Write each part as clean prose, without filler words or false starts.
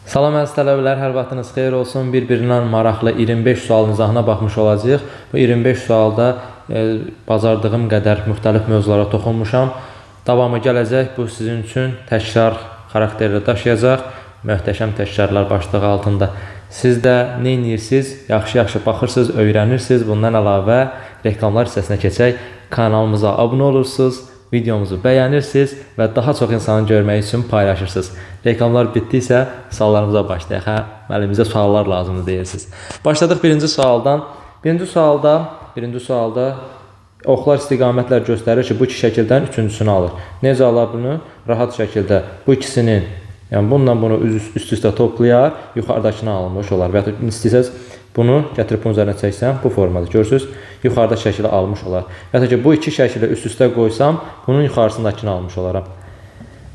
Salam əziz tələbələr, hər vaxtınız xeyir olsun. Bir-birindən maraqlı 25 sualın izahına baxmış olacağıq. Bu 25 sualda bacardığım qədər müxtəlif mövzulara toxunmuşam. Davamı gələcək. Bu sizin üçün təkrar xarakterli daşıyacaq. Möhtəşəm təkrarlar başlığı altında. Siz də nə edirsiniz? Yaxşı-yaxşı baxırsınız, öyrənirsiniz. Bundan əlavə reklamlar hissəsinə keçək. Kanalımıza abunə olursunuz. Videomuzu bəyənirsiniz və daha çox insanı görmək üçün paylaşırsınız. Reklamlar bitdiysə suallarımıza başlayaq. Hə, müəllimimizə suallar lazımdır deyirsiniz. Başladıq birinci sualdan. Birinci sualda oxlar istiqamətlər göstərir ki, bu iki şəkildən üçüncüsünü alır. Necə alır bunu? Rahat şəkildə bu ikisinin, yəni bununla bunu üst-üstə toplayar, yuxarıdakını almış olar. Və ya istəsəz bunu gətirib bunun üzərinə çəksəm, bu formada görürsünüz, yuxarıda şəkili almış olar. Və ya ki, bu iki şəkili üst-üstə qoysam, bunun yuxarısındakını almış olaram.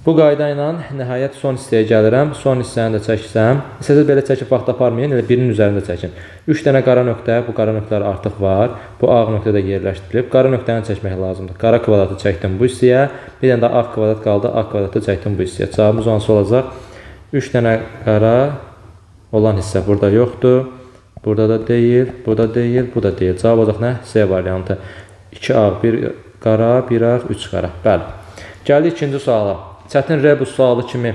Bu qayda ilə nəhayət son hissəyə gəlirəm. Son hissəni də çəksəm, istəsəz belə çəkib vaxt aparmayın, elə birinin üzərində çəkin. 3 dənə qara nöqtə, bu qara nöqtələr artıq var. Bu ağ nöqtə də yerləşdirilib. Qara nöqtəni çəkmək lazımdır. Qara kvadratı çəkdim bu hissəyə, bir dənə də ağ kvadrat qaldı, ağ kvadratı çəkdim bu hissəyə. Cavabımız hansı olacaq? 3 dənə qara olan hissə burada yoxdur. Burada da deyil, burada deyil, bu da deyil. Cavab olacaq nə? C variantı. 2 ağ, 1 qara, 1 ağ, 3 qara. Bəli. Gəldik ikinci suala. Çətin rebus sualı kimi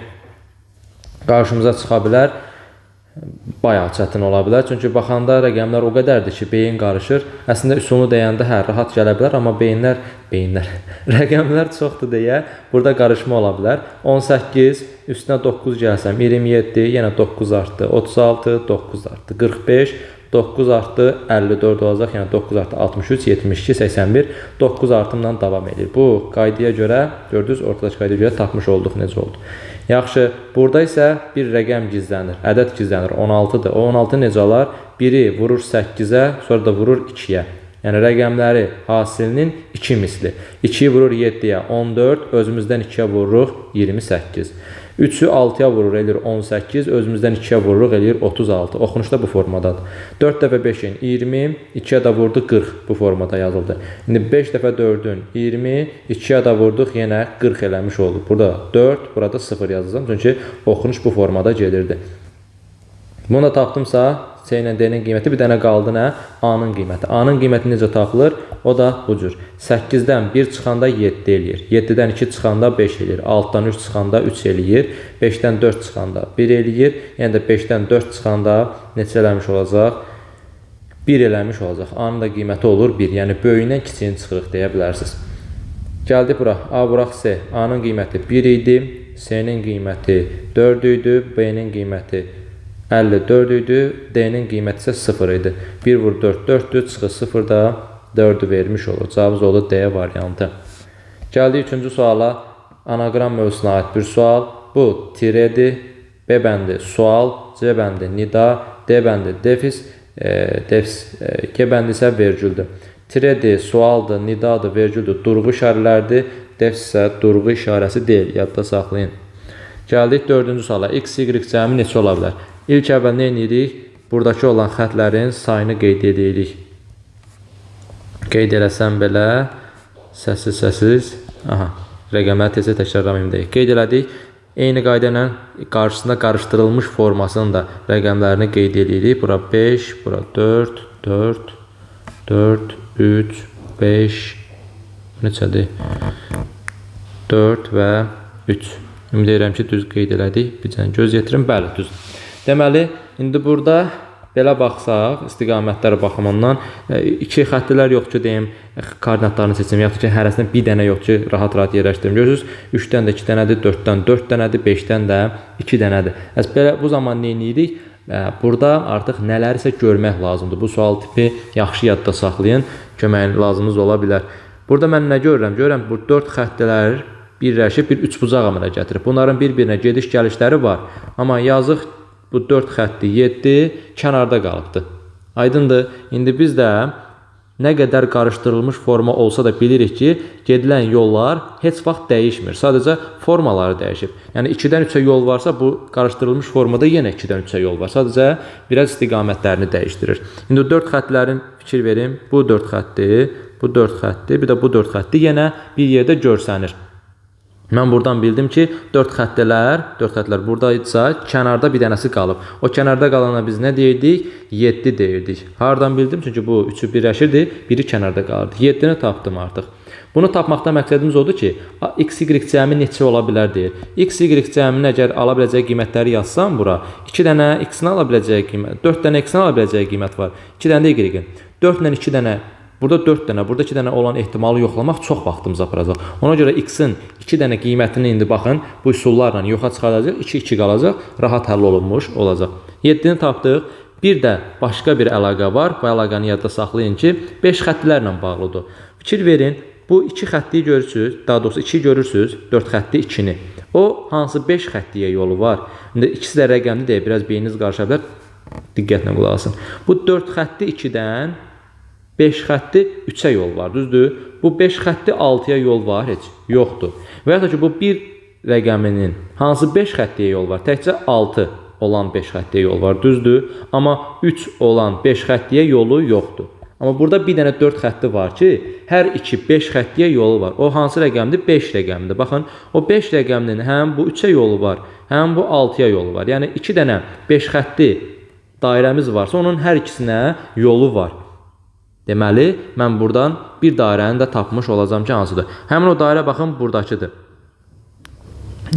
qarşımıza çıxa bilər. Bayağı çətin ola bilər. Çünki baxanda rəqəmlər o qədərdir ki, beyin qarışır. Əslində üsulu deyəndə hə, rahat gələ bilər, amma rəqəmlər çoxdur deyə burada qarışma ola bilər. 18, üstünə 9 gəlsəm, 27, yenə 9 artdı, 36, 9 artdı, 45, 9 artdı, 54 olacaq, yəni 9 artdı, 63, 72, 81, 9 artımla davam edir. Bu qaydaya görə, gördünüz, ortadakı qaydaya görə tapmış olduq, necə oldu. Yaxşı, burada isə bir rəqəm gizlənir, ədəd gizlənir, 16-dır. O 16 necə olar? 1-i vurur 8-ə, sonra da vurur 2-yə. Yəni rəqəmləri hasilinin 2 misli. 2-yi vurur 7-yə, 14, özümüzdən 2-yə vururuq 28. 3-ü 6-ya vurur, eləyir 18, özümüzdən 2-yə vururuq, eləyir 36. Oxunuşda bu formadadır. 4 dəfə 5-in 20, 2-yə də vurdu 40 bu formada yazıldı. İndi 5 dəfə 4-ün 20, 2-yə də vurduq, yenə 40 eləmiş oldu. Burada 4, burada 0 yazacağım. Çünki oxunuş bu formada gedirdi. Bunu da tapdımsa, C ilə D-nin qiyməti, bir dənə qaldı nə? A-nın qiyməti. A-nın qiyməti necə tapılır? O da bu cür. 8-dən 1 çıxanda 7 eləyir. 7-dən 2 çıxanda 5 eləyir. 6-dan 3 çıxanda 3 eləyir. 5-dən 4 çıxanda 1 eləyir. Yəni də 5-dən 4 çıxanda neçə eləmiş olacaq? 1 eləmiş olacaq. A-nın da qiyməti olur 1. Yəni böyüyündən kiçiyini çıxırıq deyə bilərsiniz. Gəldik bura. A vuraq C. A-nın qiyməti 1 idi. C-nin qiyməti 4 idi. B-nin qiyməti 54 idi, D-nin qiyməti isə 0 idi. 1 vur 4, 4-dür, çıxır 0 da 4-ü vermiş olur. Cavabımız oldu D variantı. Gəldik üçüncü suala. Anagram mövzusuna aid bir sual. Bu tiredir. B bəndi sual, C bəndi nida, D bəndi defis, G bəndi isə vergüldür. Tiredir, sualdır, nidadır, vergüldür, durğu işarələrdir. Defis isə durğu işarəsi deyil, yadda saxlayın. Gəldik dördüncü suala. X, Y cəmi neçə ola bilər? İlk əvvəl nə edirik? Buradakı olan xətlərin sayını qeyd edirik. Qeyd eləsəm belə, səssiz. Aha, rəqəmləri tezə təkrarlamayım deyək. Qeyd elədik. Eyni qayda ilə qarşısında qarışdırılmış formasının da rəqəmlərini qeyd edirik. Bura 5, bura 4, 4, 4, 3, 5, neçədir? 4 və 3. Ümid edirəm ki, düz qeyd elədik. Bir cənə göz yetirin. Bəli, düzdür. Deməli, indi burada belə baxsaq, istiqamətlər baxımından 2 xəttlər yox ki, deyim, koordinatlarını seçim, yaxud ki, hərəsindən bir dənə yox ki, rahat yerləşdirim. Görürsünüz, 3-dən də 2 dənədir, 4-dən 4 dənədir, 5-dən də 2 dənədir. Belə bu zaman nə edirik? Burada artıq nələrsə görmək lazımdır. Bu sual tipi yaxşı yadda saxlayın, köməyin lazımınız ola bilər. Burada mən nə görürəm? Görürəm, bu 4 xəttlər birləşib bir üçbucaq əmələ gətirib. Bunların bir-birinə gediş-gəlişləri var. Amma yazıq bu 4 xətti 7 kənarda qalıbdır. Aydındır. İndi biz də nə qədər qarışdırılmış forma olsa da bilirik ki, gedilən yollar heç vaxt dəyişmir. Sadəcə formaları dəyişib. Yəni 2-dən 3-ə yol varsa, bu qarışdırılmış formada yenə 2-dən 3-ə yol var. Sadəcə biraz istiqamətlərini dəyişdirir. İndi 4 xəttlərin fikir verin. Bu 4 xətti, bu 4 xətti, bir də bu 4 xətti yenə bir yerdə görsənir. Mən buradan bildim ki, 4 xəttlər buradaydısa, kənarda bir dənəsi qalıb. O kənarda qalana biz nə deyirdik? 7 deyirdik. Hardan bildim? Çünki bu 3'ü birləşirdi, biri kənarda qalırdı. 7-ni tapdım artıq. Bunu tapmaqda məqsədimiz odur ki, x, y cəmi neçə ola bilər deyir. X, y cəminin əgər ala biləcəyi qiymətləri yazsam bura, 2 dənə x-in ala biləcəyi qiymət, 4 dənə x-in ala biləcəyi qiymət var. 2 dənə də y-in. 4 ilə 2 dənə, burada 4 dənə, burada 2 dənə olan ehtimalı yoxlamaq çox vaxtımızı aparacaq. Ona görə x-in 2 dənə qiymətini indi baxın, bu üsullarla yoxa çıxaracaq, 2 qalacaq, rahat həll olunmuş olacaq. 7-ni tapdıq. Bir də başqa bir əlaqə var. Bu əlaqəni yadda saxlayın ki, 5 xəttlərlə bağlıdır. Fikir verin, bu 2 xətti görürsünüz, daha doğrusu 2 görürsünüz, 4 xətti 2-ni. O hansı 5 xəttiyə yolu var? İndi ikisi də rəqəmli deyə biraz beyniniz qarışa bilər. Diqqətlə qulaq asın. Bu 4 xətti 2-dən 5 xətti 3-ə yol var, düzdür? Bu 5 xətti 6-ya yol var, heç yoxdur. Və ya da ki, bu 1 rəqəminin hansı 5 xəttiyə yol var? Təkcə 6 olan 5 xəttiyə yol var, düzdür? Amma 3 olan 5 xəttiyə yolu yoxdur. Amma burada bir dənə 4 xətti var ki, hər iki 5 xəttiyə yolu var. O hansı rəqəmdir? 5 rəqəmdir. Baxın, o 5 rəqəminin həm bu 3-ə yolu var, həm bu 6-ya yolu var. Yəni 2 dənə 5 xətti dairəmiz varsa, onun hər ikisinə yolu var. Deməli, mən buradan bir dairəni də tapmış olacağım ki, hansıdır? Həmin o dairə, baxın, buradakıdır.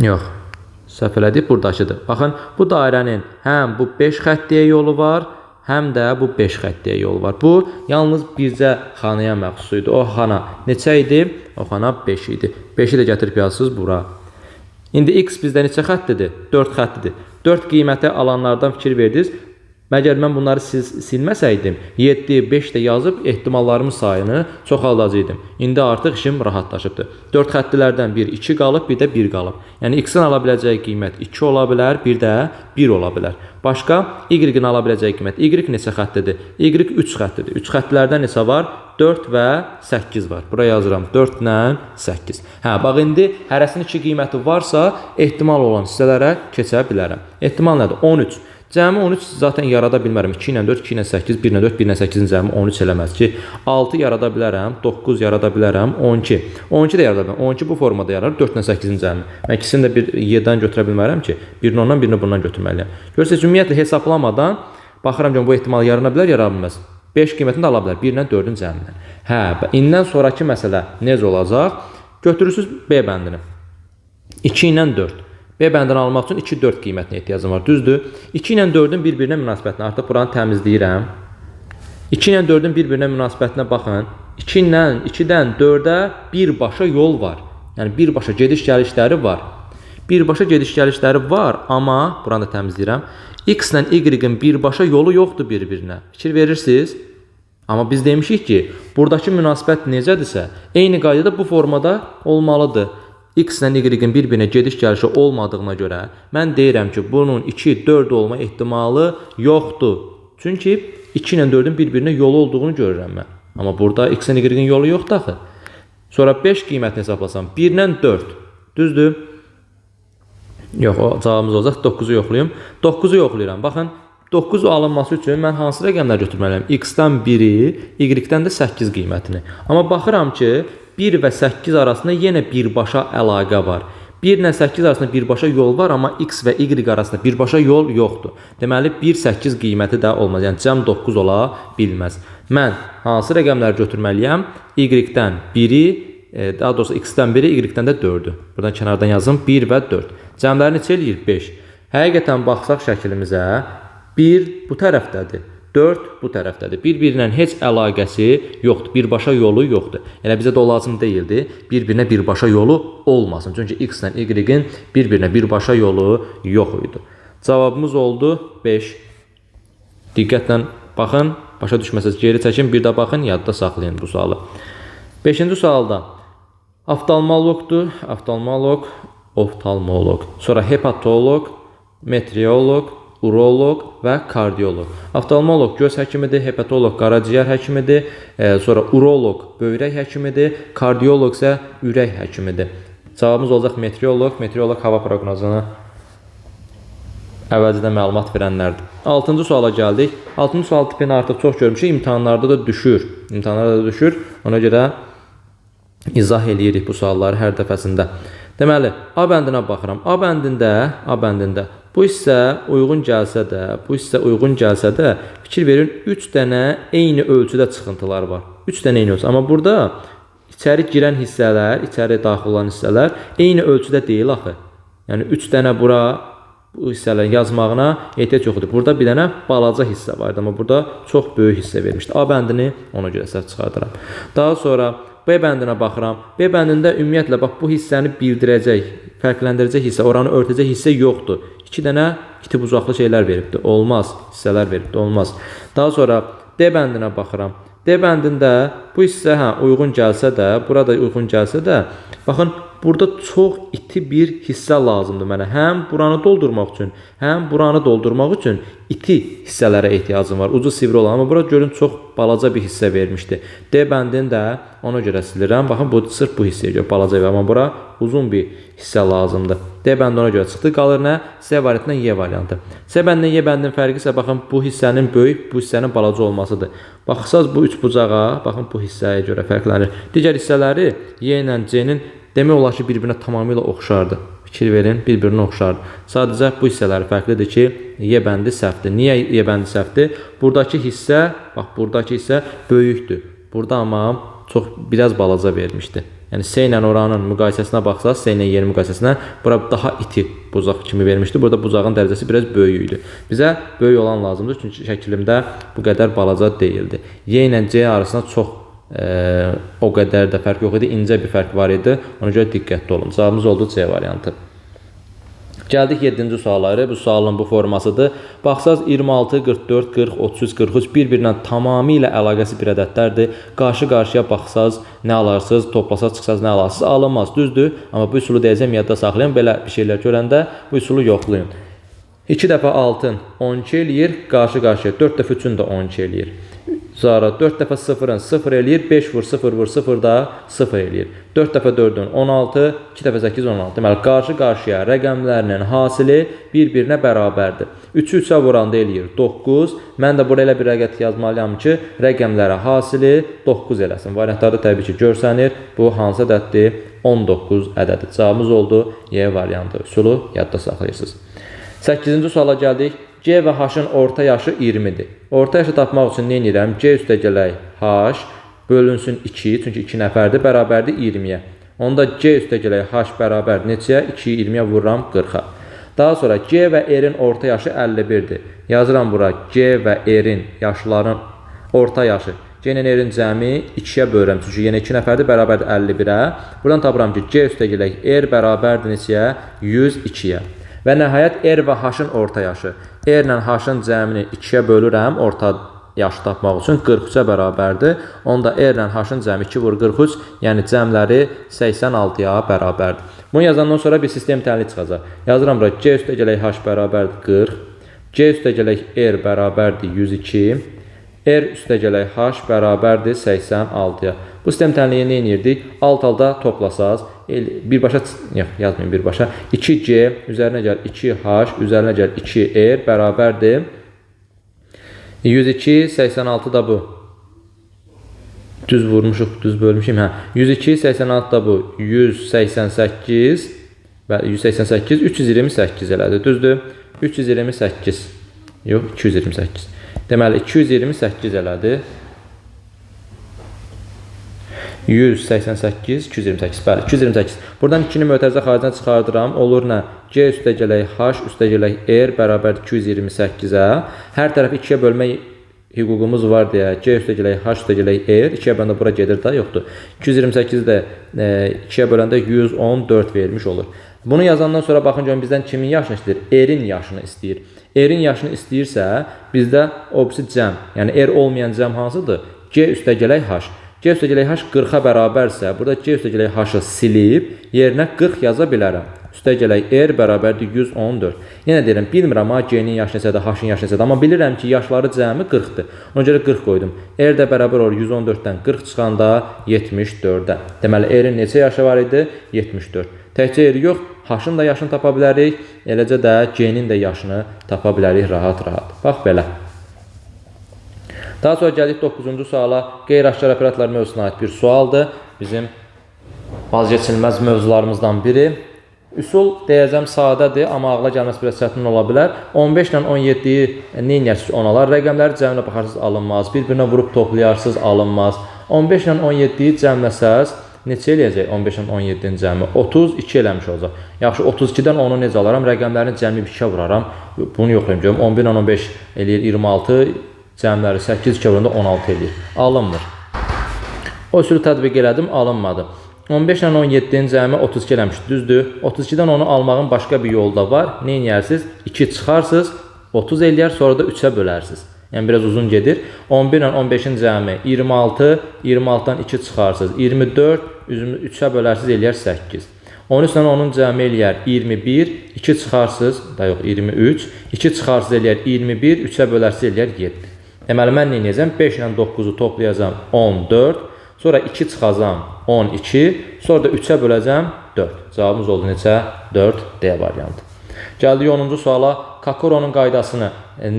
Yox, səhv elədik, buradakıdır. Baxın, bu dairənin həm bu 5 xəttiyə yolu var, həm də bu 5 xəttiyə yolu var. Bu, yalnız bircə xanaya məxsus idi. O xana neçə idi? O xana 5 idi. 5-i də gətirib yazsınız bura. İndi x bizdə neçə xəttidir? 4 xəttidir. 4 qiyməti alanlardan fikir verdiniz. Məgər mən bunları silməsəydim, 7, 5 də yazıb ehtimallarımın sayını çoxaldacaqdım. İndi artıq işim rahatlaşıbdır. 4 xəttilərdən bir 2 qalıb, bir də 1 qalıb. Yəni x-in ala biləcəyi qiymət 2 ola bilər, bir də 1 ola bilər. Başqa, y-in ala biləcəyi qiymət. Y neçə xəttidir? Y 3 xəttidir. 3 xəttilərdən neçə var? 4 və 8 var. Buraya yazıram 4 ilə 8. Hə, bax indi hərəsinin 2 qiyməti varsa, ehtimal olan hissələrə keçə bilərəm. Ehtimal nədir? 13. Cəmi 13 zaten yarada bilmərəm. 2 ilə 4, 2 ilə 8, 1 ilə 4, 1 ilə 8-in cəmi 13 eləməz ki. 6 yarada bilərəm, 9 yarada bilərəm, 12. 12 də yarada bilərəm. 12 bu formada yarar, 4 ilə 8-in cəmi. Mən ikisini də bir 7-dən götürə bilmərəm ki, birini ondan, birini bundan götürməliyəm. Görürsünüz, ümumiyyətlə hesablamadan baxıram ki, bu ehtimal yarana bilər, yarana bilməz. 5 qiymətini də ala bilər, 1 ilə 4-ün cəmindən. Hə, indən sonraki məsələ necə olacaq? Götürürsünüz B bəndini. 2 ilə 4. B bəndini almaq üçün 2-4 qiymətinə ehtiyacım var, düzdür? 2 ilə 4-ün bir-birinə münasibətinə, artıq buranı təmizləyirəm. 2 ilə 4-ün bir-birinə münasibətinə baxın. 2-dən 4-ə birbaşa yol var. Yəni birbaşa gediş-gəlişləri var. Birbaşa gediş-gəlişləri var, amma buranı da təmizləyirəm. X ilə Y-in birbaşa yolu yoxdur bir-birinə. Fikir verirsiniz? Amma biz demişik ki, buradakı münasibət necədirsə, eyni qaydada bu formada olmalıdır. X ilə Y-in bir-birinə gediş-gəlişi olmadığına görə mən deyirəm ki, bunun 2-4 olma ehtimalı yoxdur. Çünki 2 ilə 4-ün bir-birinə yolu olduğunu görürəm mən. Amma burada X ilə Y-in yolu yoxdur axı. Sonra 5 qiymətini hesablasam, 1 ilə 4. Düzdür? Yox, o cavabımız olacaq. 9-u yoxlayım. 9-u yoxlayıram. Baxın, 9 alınması üçün mən hansı rəqəmlər götürməliyəm? X-dən 1-i, Y-dən də 8 qiymətini. Amma baxıram ki, 1 və 8 arasında yenə birbaşa əlaqə var. 1 ilə 8 arasında birbaşa yol var, amma X və Y arasında birbaşa yol yoxdur. Deməli, 1-8 qiyməti də olmaz. Yəni, cəm 9 ola bilməz. Mən hansı rəqəmləri götürməliyəm? Y-dən 1-i, daha doğrusu X-dən 1-i, Y-dən də 4-ü. Buradan kənardan yazım 1 və 4. Cəmləri neçə eləyir? 5. Həqiqətən baxsaq şəklimizə, 1 bu tərəfdədir. 4 bu tərəfdədir. Bir-birinə heç əlaqəsi yoxdur. Birbaşa yolu yoxdur. Elə bizə də lazım deyildi. Bir-birinə birbaşa yolu olmasın. Çünki X ilə Y-in bir-birinə birbaşa yolu yox idi. Cavabımız oldu 5. Diqqətlə baxın. Başa düşməsəz geri çəkin. Bir də baxın. Yadda saxlayın bu sualı. 5-ci sualda oftalmoloqdur. Oftalmoloq. Sonra hepatoloq, meteoroloq, uroloq və kardioloq. Oftalmoloq göz həkimidir, hepatoloq qaraciyər həkimidir, sonra uroloq böyrək həkimidir, kardioloq isə ürək həkimidir. Cavabımız olacaq meteoroloq. Meteoroloq hava proqnozunu əvvəlcədən məlumat verənlərdir. 6-cı suala gəldik. 6-cı sual tipini artıq çox görmüşük. İmtahanlarda da düşür. Ona görə izah eləyirik bu sualları hər dəfəsində. Deməli, A bəndinə baxıram. A bəndində bu hissə uyğun gəlsə də, fikir verin 3 dənə eyni ölçüdə çıxıntılar var. 3 dənə eyni ölçü. Amma burada içəri girən hissələr, içəri daxil olan hissələr eyni ölçüdə deyil axı. Yəni 3 dənə bura bu hissələrin yazmağına ehtiyac yoxdur. Burada bir dənə balaca hissə var, amma burada çox böyük hissə vermişdi. A bəndini ona görə səhv çıxardıram. Daha sonra B bəndinə baxıram. B bəndində ümumiyyətlə bax bu hissəni bildirəcək, fərqləndirəcək hissə, oranı örtəcək hissə yoxdur. 2 dənə itib uzaqlı şeylər veribdi. Olmaz. Hissələr veribdi. Olmaz. Daha sonra D bəndinə baxıram. D bəndində bu hissə uyğun gəlsə də, burada uyğun gəlsə də, baxın burada çox iti bir hissə lazımdır mənə. Həm buranı doldurmaq üçün, həm buranı doldurmaq üçün iti hissələrə ehtiyacım var. Ucu sivri olan, amma burada görün çox balaca bir hissə vermişdi. D bəndini də ona görə silirəm. Baxın bu sırf bu hissəyə görə balaca, amma bura uzun bir hissə lazımdır. D bəndi ona görə çıxdı. Qalır nə? C variantından Y variantı. C bəndindən Y bəndinin fərqi isə baxın bu hissənin böyük, bu hissənin balaca olmasıdır. Baxsaz bu üç bucağa, baxın bu hissəyə görə fərqlənir. Digər hissələri Y ilə C-nin demək olar ki, bir-birinə tamamilə oxşardı. Fikir verin, bir-birinə oxşardı. Sadəcə bu hissələri fərqlidir ki, Y bəndi səhvdir. Niyə Y bəndi səhvdir? Buradakı hissə, bax, buradakı hissə böyükdür. Burada amma biraz balaca vermişdi. Yəni C ilə oranın müqayisəsinə baxsaq, C ilə Y-nin müqayisəsinə bura daha iti bucaq kimi vermişdi. Burada bucağın dərəcəsi biraz böyük idi. Bizə böyük olan lazımdır, çünki şəklimdə bu qədər balaca deyildi. Y ilə C arasında çox o qədər də fərq yox idi, incə bir fərq var idi. Ona görə diqqətli olun. Cavabımız oldu C variantı. Gəldik 7-ci sualları. Bu sualın bu formasıdır. Baxsaz 26, 44, 40, 33, 43 bir-birinə tamamilə əlaqəsi bir ədədlərdir. Qarşı-qarşıya baxsaz nə alarsınız, toplasaz çıxsaz nə alarsınız, alınmaz, düzdür. Amma bu üsulu deyəcəm, yadda saxlayın. Belə bir şeylər görəndə bu üsulu yoxlayın. 2 dəfə 6-ın 12 eləyir, qarşı-qarşıya 4 dəfə 3-ün də 12 eləyir. Sonra 4 dəfə 0-ın 0 eləyir, 5 vur 0 vur 0 da 0 eləyir. 4 dəfə 4-ün 16, 2 dəfə 8 16. Deməli, qarşı-qarşıya rəqəmlərinin hasili bir-birinə bərabərdir. 3-ü 3-ə vuranda eləyir 9. Mən də buraya elə bir rəqət yazmalıyam ki, rəqəmlərə hasili 9 eləsin. Variantlarda təbii ki, görsənir. Bu hansı ədəddir? 19 ədədir. Cavabımız oldu Y variantı. Üsulu yadda saxlayırsınız. 8-ci suala gəldik. C və H-ın orta yaşı 20-dir. Orta yaşı tapmaq üçün nə edirəm? C üstəgələk H bölünsün 2, çünki 2 nəfərdir, bərabərdir 20-yə. Onda C üstəgələk H bərabər neçəyə? 2-yi 20-yə vururam 40-a. Daha sonra C və R-in orta yaşı 51-dir. Yazıram bura C və R-in yaşların orta yaşı. C ilə R-in cəmi 2-yə bölürəm, çünki yenə 2 nəfərdir, bərabərdir 51-ə. Buradan tapıram ki, C üstəgələk R bərabərdir neçəyə? 102-yə. Və nəhayət R və H-ın orta yaşı. R ilə H-ın cəmini 2-yə bölürəm orta yaşı tapmaq üçün 43-ə bərabərdir. Onda R ilə H-ın cəmi 2 vur 43, yəni cəmləri 86-ya bərabərdir. Bunu yazandan sonra bir sistem təhlili çıxacaq. Yazıram bura C üstəgələk H bərabərdir 40, C üstəgələk R bərabərdir 102, R üstəgələk H bərabərdir 86-ya. Bu sistem təhlili nə edirdik? Alt halda toplasaz, birbaşa, yox, yazmayın birbaşa, 2C üzərinə gəl 2H üzərinə gəl 2R bərabərdir 102, 86 da bu. Düz vurmuşuq, düz bölmüşüm. 102, 86 da bu. 188 və 188, 328 elədir. Düzdür? 328. Yox, 228. Deməli, 228 elədir. 188, 228, bəli, 228. Buradan 2-ni mötərizə xaricdən çıxardıram. Olur nə? C üstəgələk H üstəgələk R bərabər 228-ə. Hər tərəfi 2-yə bölmək hüququmuz var deyə C üstəgələk H üstəgələk R 2-yə böləndə bura gedir da, yoxdur. 228-i də 2-yə böləndə 114 vermiş olur. Bunu yazandan sonra baxın görün bizdən kimin yaşını istəyir? R-in yaşını istəyir. R-in yaşını istəyirsə bizdə obsi cəm, yəni R olmayan cəm hansıdır? C üstəgələk H. C üstəgələk H 40-a bərabərsə, burada C üstəgələk H-ı silib, yerinə 40 yaza bilərəm. Üstəgələk R bərabərdir 114. Yenə deyirəm, bilmirəm ha C-nin yaşı neçədir, H-ın yaşı neçədir, amma bilirəm ki, yaşları cəmi 40-dır. Ona görə 40 qoydum. R də bərabər olur 114-dən 40 çıxanda 74-də. Deməli, R-in neçə yaşı var idi? 74. Təkcə R yox, H-ın da yaşını tapa bilərik, eləcə də C-nin də yaşını tapa bilərik rahat-rahat. Bax belə. Daha sonra gəldik 9-cu suala. Qeyri-aşkar operatorlar mövzusuna aid bir sualdır. Bizim vazgeçilməz mövzularımızdan biri. Üsul deyəcəm sadədir, amma ağla gəlməsi biraz çətin ola bilər. 15 ilə 17-yi nə edərsiniz onalar? Rəqəmləri cəminə baxarsınız alınmaz. Bir-birinə vurub toplayarsınız alınmaz. 15 ilə 17-yi cəmləsəz neçə eləyəcək? 15 ilə 17-nin cəmi 32 eləmiş olacaq. Yaxşı, 32-dən onu necə alaram? Rəqəmlərin cəmi 2-ə vuraram. Bunu yoxlayım görüm. 11 ilə 15 eləyir 26, cəmləri 8 2 vuranda 16 eləyir. Alınmır. O üsulu tətbiq elədim, alınmadı. 15 ilə 17-nin cəmi 32 eləmişdir, düzdür? 32-dən onu almağın başqa bir yolu da var. Nə edərsiniz? 2 çıxarsınız, 30 eləyər, sonra da 3-ə bölərsiniz. Yəni biraz uzun gedir. 11 ilə 15-in cəmi 26, 26-dan 2 çıxarsınız, 24, 3-ə bölərsiniz eləyər 8. 13 ilə onun cəmi eləyər 21, 2 çıxarsınız, da yox 23, 2 çıxarsınız eləyər 21, 3-ə bölərsiniz eləyər 7. Deməli, mən nə edəcəm? 5 ilə 9-u toplayacam 14, sonra 2 çıxacam 12, sonra da 3-ə böləcəm 4. Cavabımız oldu neçə? 4 D variantı. Gəldik 10-cu suala. Kakoronun qaydasını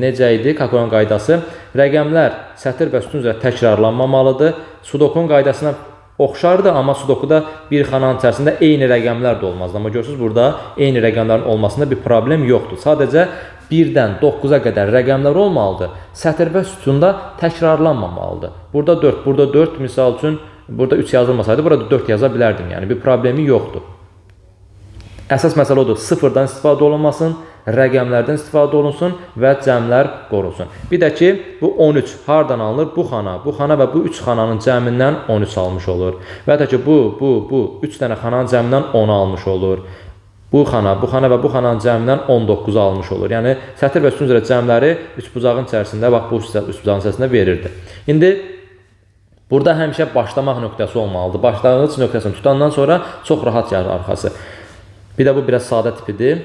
necə idi? Kakoronun qaydası rəqəmlər sətir və sütun üzrə təkrarlanmamalıdır. Sudokun qaydasına oxşardır, amma sudokuda bir xananın içərisində eyni rəqəmlər də olmazdı. Amma görürsünüz, burada eyni rəqəmlərin olmasında bir problem yoxdur. Sadəcə 1-dən 9-a qədər rəqəmlər olmalıdır. Sətir və sütunda təkrarlanmamalıdır. Burada 4, burada 4, misal üçün, burada 3 yazılmasaydı, burada 4 yaza bilərdim. Yəni, bir problemi yoxdur. Əsas məsələ odur, sıfırdan istifadə olunmasın, rəqəmlərdən istifadə olunsun və cəmlər qorulsun. Bir də ki, bu 13 hardan alınır? Bu xana və bu 3 xananın cəmindən 13 almış olur. Və də ki, bu 3 dənə xananın cəmindən 10 almış olur. Bu xana və bu xananın cəmindən 19 almış olur. Yəni, sətir və sütun üzrə cəmləri üçbucağın içərisində, bax, bu üçbucağın içərisində verirdi. İndi, burada həmişə başlamaq nöqtəsi olmalıdır. Başlanğıc nöqtəsini tutandan sonra çox rahat gəlir arxası. Bir də bu biraz sadə tipidir.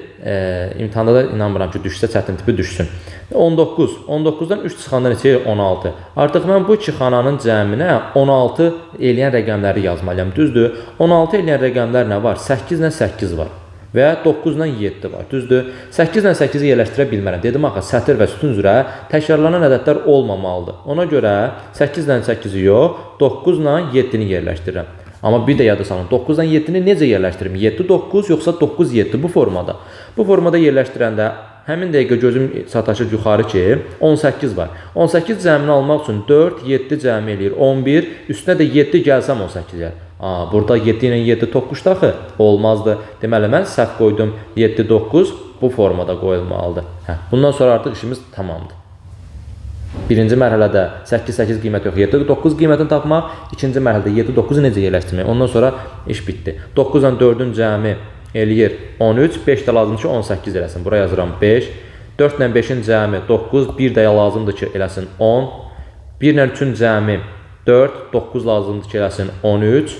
İmtihanda da inanmıram ki, düşsə çətin tipi düşsün. 19. 19-dan 3 çıxanda neçə eləyir? 16. Artıq mən bu iki xananın cəminə 16 eləyən rəqəmləri yazmalıyam. Düzdür? 16 eləyən rəqəmlər nə var? 8 ilə 8 var. Və 9 ilə 7 var. Düzdür? 8 ilə 8-i yerləşdirə bilmərəm. Dedim axı, sətir və sütun üzrə təkrarlanan ədədlər olmamalıdır. Ona görə 8 ilə 8-i yox, 9 ilə 7-ni yerləşdirirəm. Amma bir də yada salın, 9-dan 7-ni necə yerləşdirim? 7-9 yoxsa 9-7 bu formada. Bu formada yerləşdirəndə həmin dəqiqə gözüm sataşır yuxarı ki, 18 var. 18 cəmini almaq üçün 4, 7 cəmi eləyir 11, üstünə də 7 gəlsəm 18 gəlir. Burada 7 ilə 7 toqquşda axı olmazdı. Deməli, mən səhv qoydum 7-9 bu formada qoyulmalıdır. Bundan sonra artıq işimiz tamamdır. Birinci mərhələdə 8-8 qiymət yox, 7-9 qiymətini tapmaq, ikinci mərhələdə 7-9-u necə yerləşdirmək, ondan sonra iş bitdi. 9-dan 4-ün cəmi eləyir 13, 5 də lazımdır ki 18 eləsin, buraya yazıram 5, 4 ilə 5-in cəmi 9, 1 də lazımdır ki eləsin 10, 1 ilə 3-ün cəmi 4, 9 lazımdır ki eləsin 13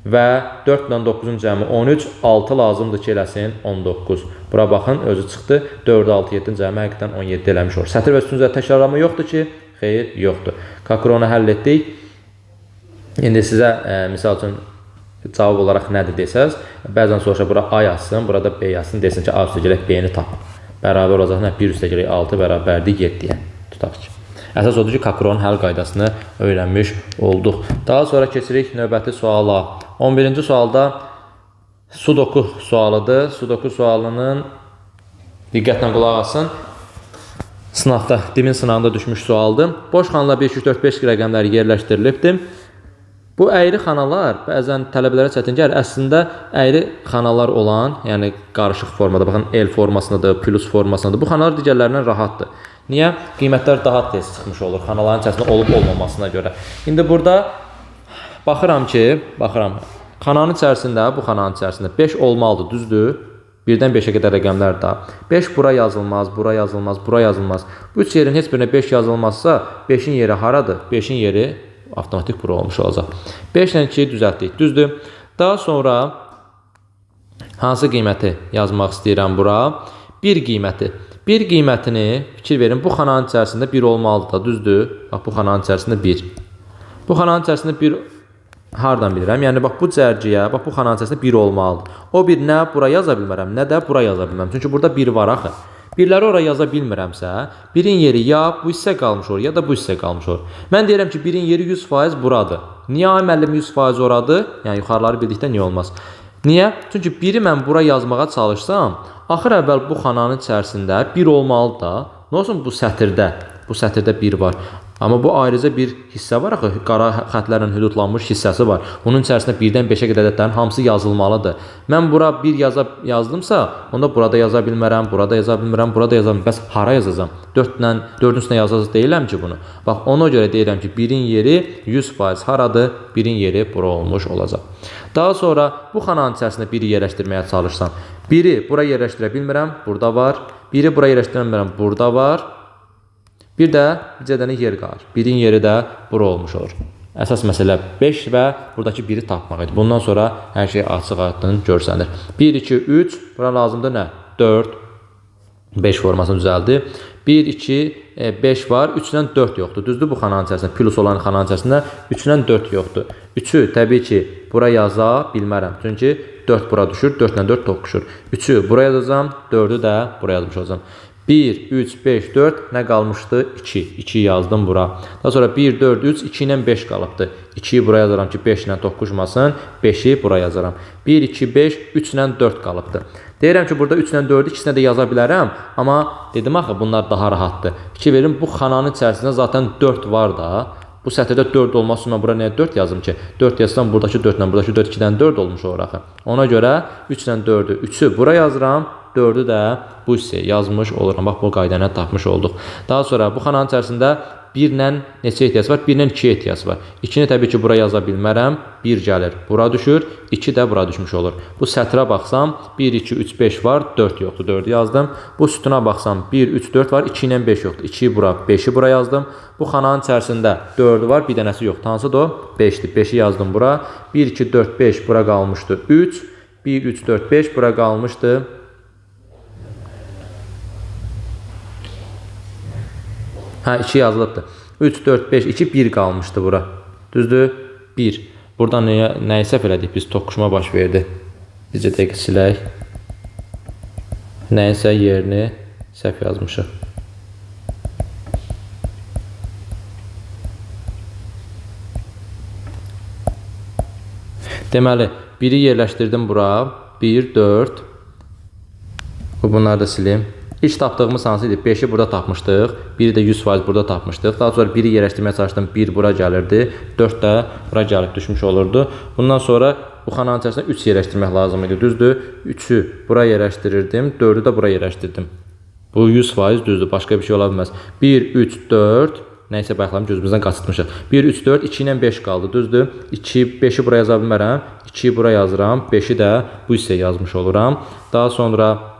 və 4 ilə 9-un cəmi 13, 6 lazımdır ki eləsin 19. Bura baxın, özü çıxdı. 4, 6, 7-in cəmi həqiqətən 17 eləmiş olur. Sətir və sütun üzrə təkrarlama yoxdur ki? Xeyr, yoxdur. Kakronu həll etdik. İndi sizə, misal üçün, cavab olaraq nədir desəz, bəzən soruşa bura A yazsın, burada B yazsın, desin ki, A üstə gələk B-ni tap. Bərabər olacaq, 1 üstə gələk 6 bərabərdir 7-yə. Tutaq ki. Əsas odur ki, Kakronun həll qaydasını öyrənmiş olduq. Daha sonra keçirik növbəti suala. 11-ci sualda sudoku sualıdır. Sudoku sualının diqqətlə qulaq asın. Sınaqda, dimin sınağında düşmüş sualdır. Boş xanala 5, 3, 4, 5 rəqəmləri yerləşdirilibdir. Bu əyri xanalar bəzən tələbələrə çətin gəlir. Əslində əyri xanalar olan, yəni qarışıq formada, baxın L formasındadır, plus formasındadır. Bu xanalar digərlərindən rahatdır. Niyə? Qiymətlər daha tez çıxmış olur xanaların içərisində olub-olmamasına görə. İndi burada baxıram ki, xananın içərisində, bu xananın içərisində 5 olmalıdır, düzdür? 1-dən 5-ə qədər rəqəmlər də. 5 bura yazılmaz, bura yazılmaz, bura yazılmaz. Bu üç yerin heç birinə 5 yazılmazsa, 5-in yeri haradır? 5-in yeri avtomatik bura olmuş olacaq. 5 ilə 2-yi düzəltdik, düzdür? Daha sonra hansı qiyməti yazmaq istəyirəm bura? 1 qiyməti. 1 qiymətini fikir verin, bu xananın içərisində 1 olmalıdır da, düzdür? Bax, bu xananın içərisində 1. Bu xananın içərisində 1 hardan bilirəm? Yəni, bax, bu cərciyə, bax, bu xananın içərisində 1 olmalıdır. O 1 nə bura yaza bilmərəm, nə də bura yaza bilmərəm. Çünki burada 1 var axı. Birləri oraya yaza bilmirəmsə, 1-in yeri ya bu hissə qalmış olur, ya da bu hissə qalmış olur. Mən deyirəm ki, 1-in yeri 100% buradır. Niyə müəllim 100% oradır? Yəni, yuxarıları bildikdə niyə olmaz? Niyə? Çünki 1-i mən bura yazmağa çalışsam, axır əvvəl bu xananın içərisində 1 olmalı da. Nə olsun bu sətirdə 1 var. Amma bu ayrıca bir hissə var axı, qara xətlərlə hüdudlanmış hissəsi var. Bunun içərisində 1-dən 5-ə qədər ədədlərin hamısı yazılmalıdır. Mən bura 1 yazdımsa, onda burada yaza bilmərəm, burada yaza bilmərəm, burada yaza bilmərəm. Bəs hara yazacağam? 4-ün üstünə yazacaq deyiləm ki bunu. Bax, ona görə deyirəm ki, 1-in yeri 100% haradır? 1-in yeri bura olmuş olacaq. Daha sonra bu xananın içərisində 1-i yerləşdirməyə çalışsam, 1-i bura yerləşdirə bilmirəm, burada var. 1-i bura yerləşdirə bilmirəm, burada var. Bir də bircə dənə yer qalır. 1-in yeri də bura olmuş olur. Əsas məsələ 5 və buradakı 1-i tapmaq idi. Bundan sonra hər şey açıq-aydın görsənir. 1, 2, 3, bura lazımdır nə? 4, 5 formasını düzəldi. 1, 2, 5 var, 3-dən 4 yoxdur. Düzdür bu xananın içərisində, plus olan xananın içərisində 3-dən 4 yoxdur. 3-ü təbii ki, bura yaza bilmərəm. Çünki 4 bura düşür, 4-dən 4 toqquşur. 3-ü bura yazacağam, 4-ü də bura yazmış olacağım. 1, 3, 5, 4 nə qalmışdı? 2. 2 yazdım bura. Daha sonra 1, 4, 3, 2 ilə 5 qalıbdı. 2-yi bura yazaram ki 5 ilə toqquşmasın. 5-i bura yazaram. 1, 2, 5, 3 ilə 4 qalıbdı. Deyirəm ki burada 3 ilə 4-ü ikisinə də yaza bilərəm. Amma dedim axı bunlar daha rahatdır. Fikir verin bu xananın içərisində zaten 4 var da. Bu sətirdə 4 olması üçün mən bura nəyə 4 yazdım ki? 4 yazsam buradakı 4 ilə buradakı 4 2-dən 4 olmuş olur axı. Ona görə 3 ilə 4-ü 3-ü bura yazıram. 4-ü də bu hissəyə yazmış oluram. Bax, bu qaydanı tapmış olduq. Daha sonra bu xananın içərisində 1-lə neçə ehtiyac var? 1-lə 2 ehtiyac var. 2-ni təbii ki, bura yaza bilmərəm. 1 gəlir, bura düşür. 2 də bura düşmüş olur. Bu sətrə baxsam, 1, 2, 3, 5 var. 4 yoxdur, 4-ü yazdım. Bu sütuna baxsam, 1, 3, 4 var. 2 ilə 5 yoxdur. 2-yi bura, 5-i bura yazdım. Bu xananın içərisində 4-ü var, bir dənəsi yox. Hansıdır o? 5-dir. 5-i yazdım bura. 1, 2, 4, 5 bura qalmışdı. 3, 1, 3, 4, 5 bura qalmışdı. Hə, 2 yazılıbdır. 3, 4, 5, 2, 1 qalmışdı bura. Düzdür? 1. Buradan nəyi səhv elədik? Biz toqquşma baş verdi. Bizcə dəqiq silək. Nəyinsə yerini səhv yazmışıq. Deməli, 1-i yerləşdirdim bura. 1, 4. Bunları da silim. İlk tapdığımız hansı idi? 5-i burada tapmışdıq. 1-i də 100% burada tapmışdıq. Daha sonra 1-i yerləşdirməyə çalışdım. 1 bura gəlirdi. 4 də bura gəlib düşmüş olurdu. Bundan sonra bu xananın içərisində 3 yerləşdirmək lazım idi. Düzdür? 3-ü bura yerləşdirirdim. 4-ü də bura yerləşdirdim. Bu 100% düzdür. Başqa bir şey ola bilməz. 1, 3, 4. Nəysə baxalım, gözümüzdən qaçırtmışıq. 1, 3, 4, 2 ilə 5 qaldı. Düzdür? 2, 5-i bura yaza bilmərəm. 2-yi bura yazıram. 5-i də bu hissəyə yazmış oluram. Daha sonra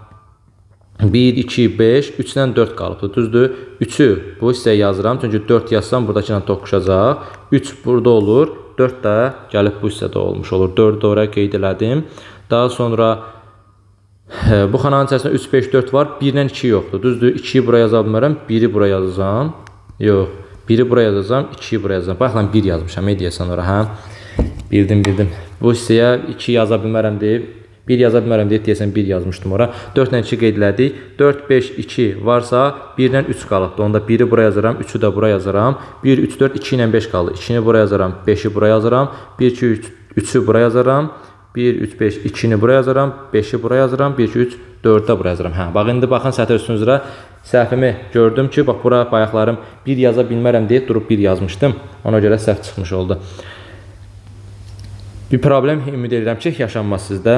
1, 2, 5, 3 ilə 4 qalıbdır. Düzdür? 3-ü bu hissəyə yazıram. Çünki 4 yazsam buradakı ilə toqquşacaq. 3 burada olur. 4 də gəlib bu hissədə olmuş olur. 4-ü də oraya qeyd elədim. Daha sonra bu xananın içərisində 3, 5, 4 var. 1 ilə 2 yoxdur. Düzdür? 2-yi bura yaza bilmərəm. 1-i bura yazacağam. Yox. 1-i bura yazacağam. 2-yi bura yazacağam. Baxın 1 yazmışam. Ne deyəsən ora, hə? Bildim. Bu hissəyə 2 yaza bilmərəm deyib 1 yaza bilmərəm deyəsən 1 yazmışdım ora. 4 ilə 2 qeyd elədik. 4, 5, 2 varsa 1 ilə 3 qalıbdı. Onda 1-i bura yazaram, 3-ü də bura yazaram. 1, 3, 4, 2 ilə 5 qaldı. 2-ni bura yazaram, 5-i bura yazaram. 1, 2, 3-ü bura yazaram. 1, 3, 5, 2-ni bura yazaram. 5-i bura yazaram. 1, 2, 3, 4-ü də bura yazaram. Hə, bax indi baxın sətr üstün üzrə səhvimi gördüm ki, bax bura bayaqlarım 1 yaza bilmərəm deyib durub 1 yazmışdım. Ona görə səhv çıxmış oldu. Bir problem ümid edirəm ki, yaşanmaz sizdə.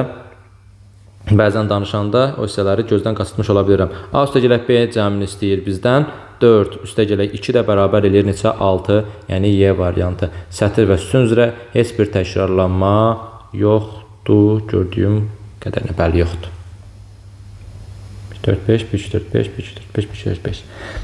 Bəzən danışanda o hissələri gözdən qaçırtmış ola bilirəm. A üstəgələk B cəmini istəyir bizdən. 4 üstəgələk 2 də bərabər eləyir neçə? 6, yəni Y variantı. Sətir və sütun üzrə heç bir təkrarlanma yoxdur. Gördüyüm qədərinə bəli yoxdur. 4, 5, 3, 4, 5, 3, 4, 5, 3, 4, 5.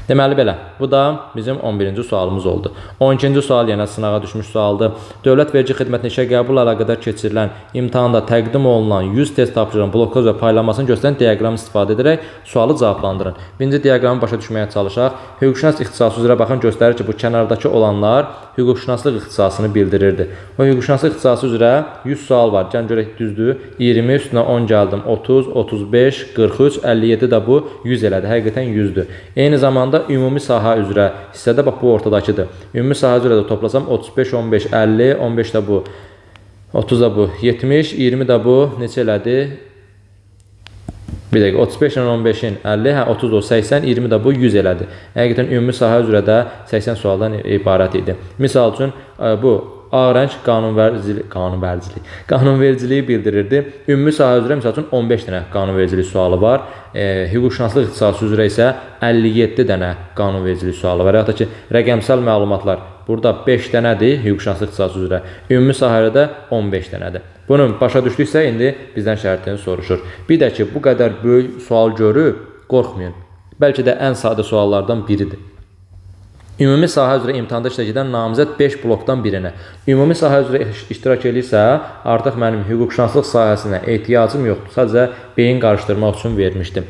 Deməli belə, bu da bizim 11-ci sualımız oldu. 12-ci sual yenə sınağa düşmüş sualdır. Dövlət vergi xidmətinə işə qəbul əlaqədar keçirilən imtahanda təqdim olunan 100 test tapşırığın blokaj və paylanmasını göstərən diaqram istifadə edərək sualı cavablandırın. Birinci diaqramı başa düşməyə çalışaq. Hüquqşünas ixtisası üzrə baxın göstərir ki, bu kənardakı olanlar hüquqşünaslıq ixtisasını bildirirdi. O hüquqşünaslıq ixtisası üzrə 100 sual var. Gəlin görək düzdür. 20 üstünə 10 gəldim. 30, 35, 43, 57 də bu 100 elədi. Həqiqətən 100-dür. Eyni zamanda ümumi sahə üzrə hissədə bax bu ortadakıdır. Ümumi sahə üzrə də toplasam 35, 15, 50, 15 də bu. 30 da bu 70, 20 da bu neçə elədi? Bir dəqiqə, 35 ilə 15-in 50, 30 da o 80, 20 da bu 100 elədi. Həqiqətən ümumi sahə üzrə də 80 sualdan ibarət idi. Misal üçün, bu ağ rəng qanunvericiliyi bildirirdi. Ümumi sahə üzrə misal üçün 15 dənə qanunvericilik sualı var. Hüquqşünaslıq ixtisası üzrə isə 57 dənə qanunvericilik sualı var. Hətta ki, rəqəmsal məlumatlar burada 5 dənədir hüquqşünaslıq ixtisası üzrə. Ümumi sahədə də 15 dənədir. Bunun başa düşdüksə indi bizdən şərtini soruşur. Bir də ki, bu qədər böyük sual görüb qorxmayın. Bəlkə də ən sadə suallardan biridir. Ümumi sahə üzrə imtahanda iştirak edən namizəd 5 blokdan birinə. Ümumi sahə üzrə iştirak edirsə, artıq mənim hüquqşünaslıq sahəsinə ehtiyacım yoxdur. Sadəcə beyin qarışdırmaq üçün vermişdim.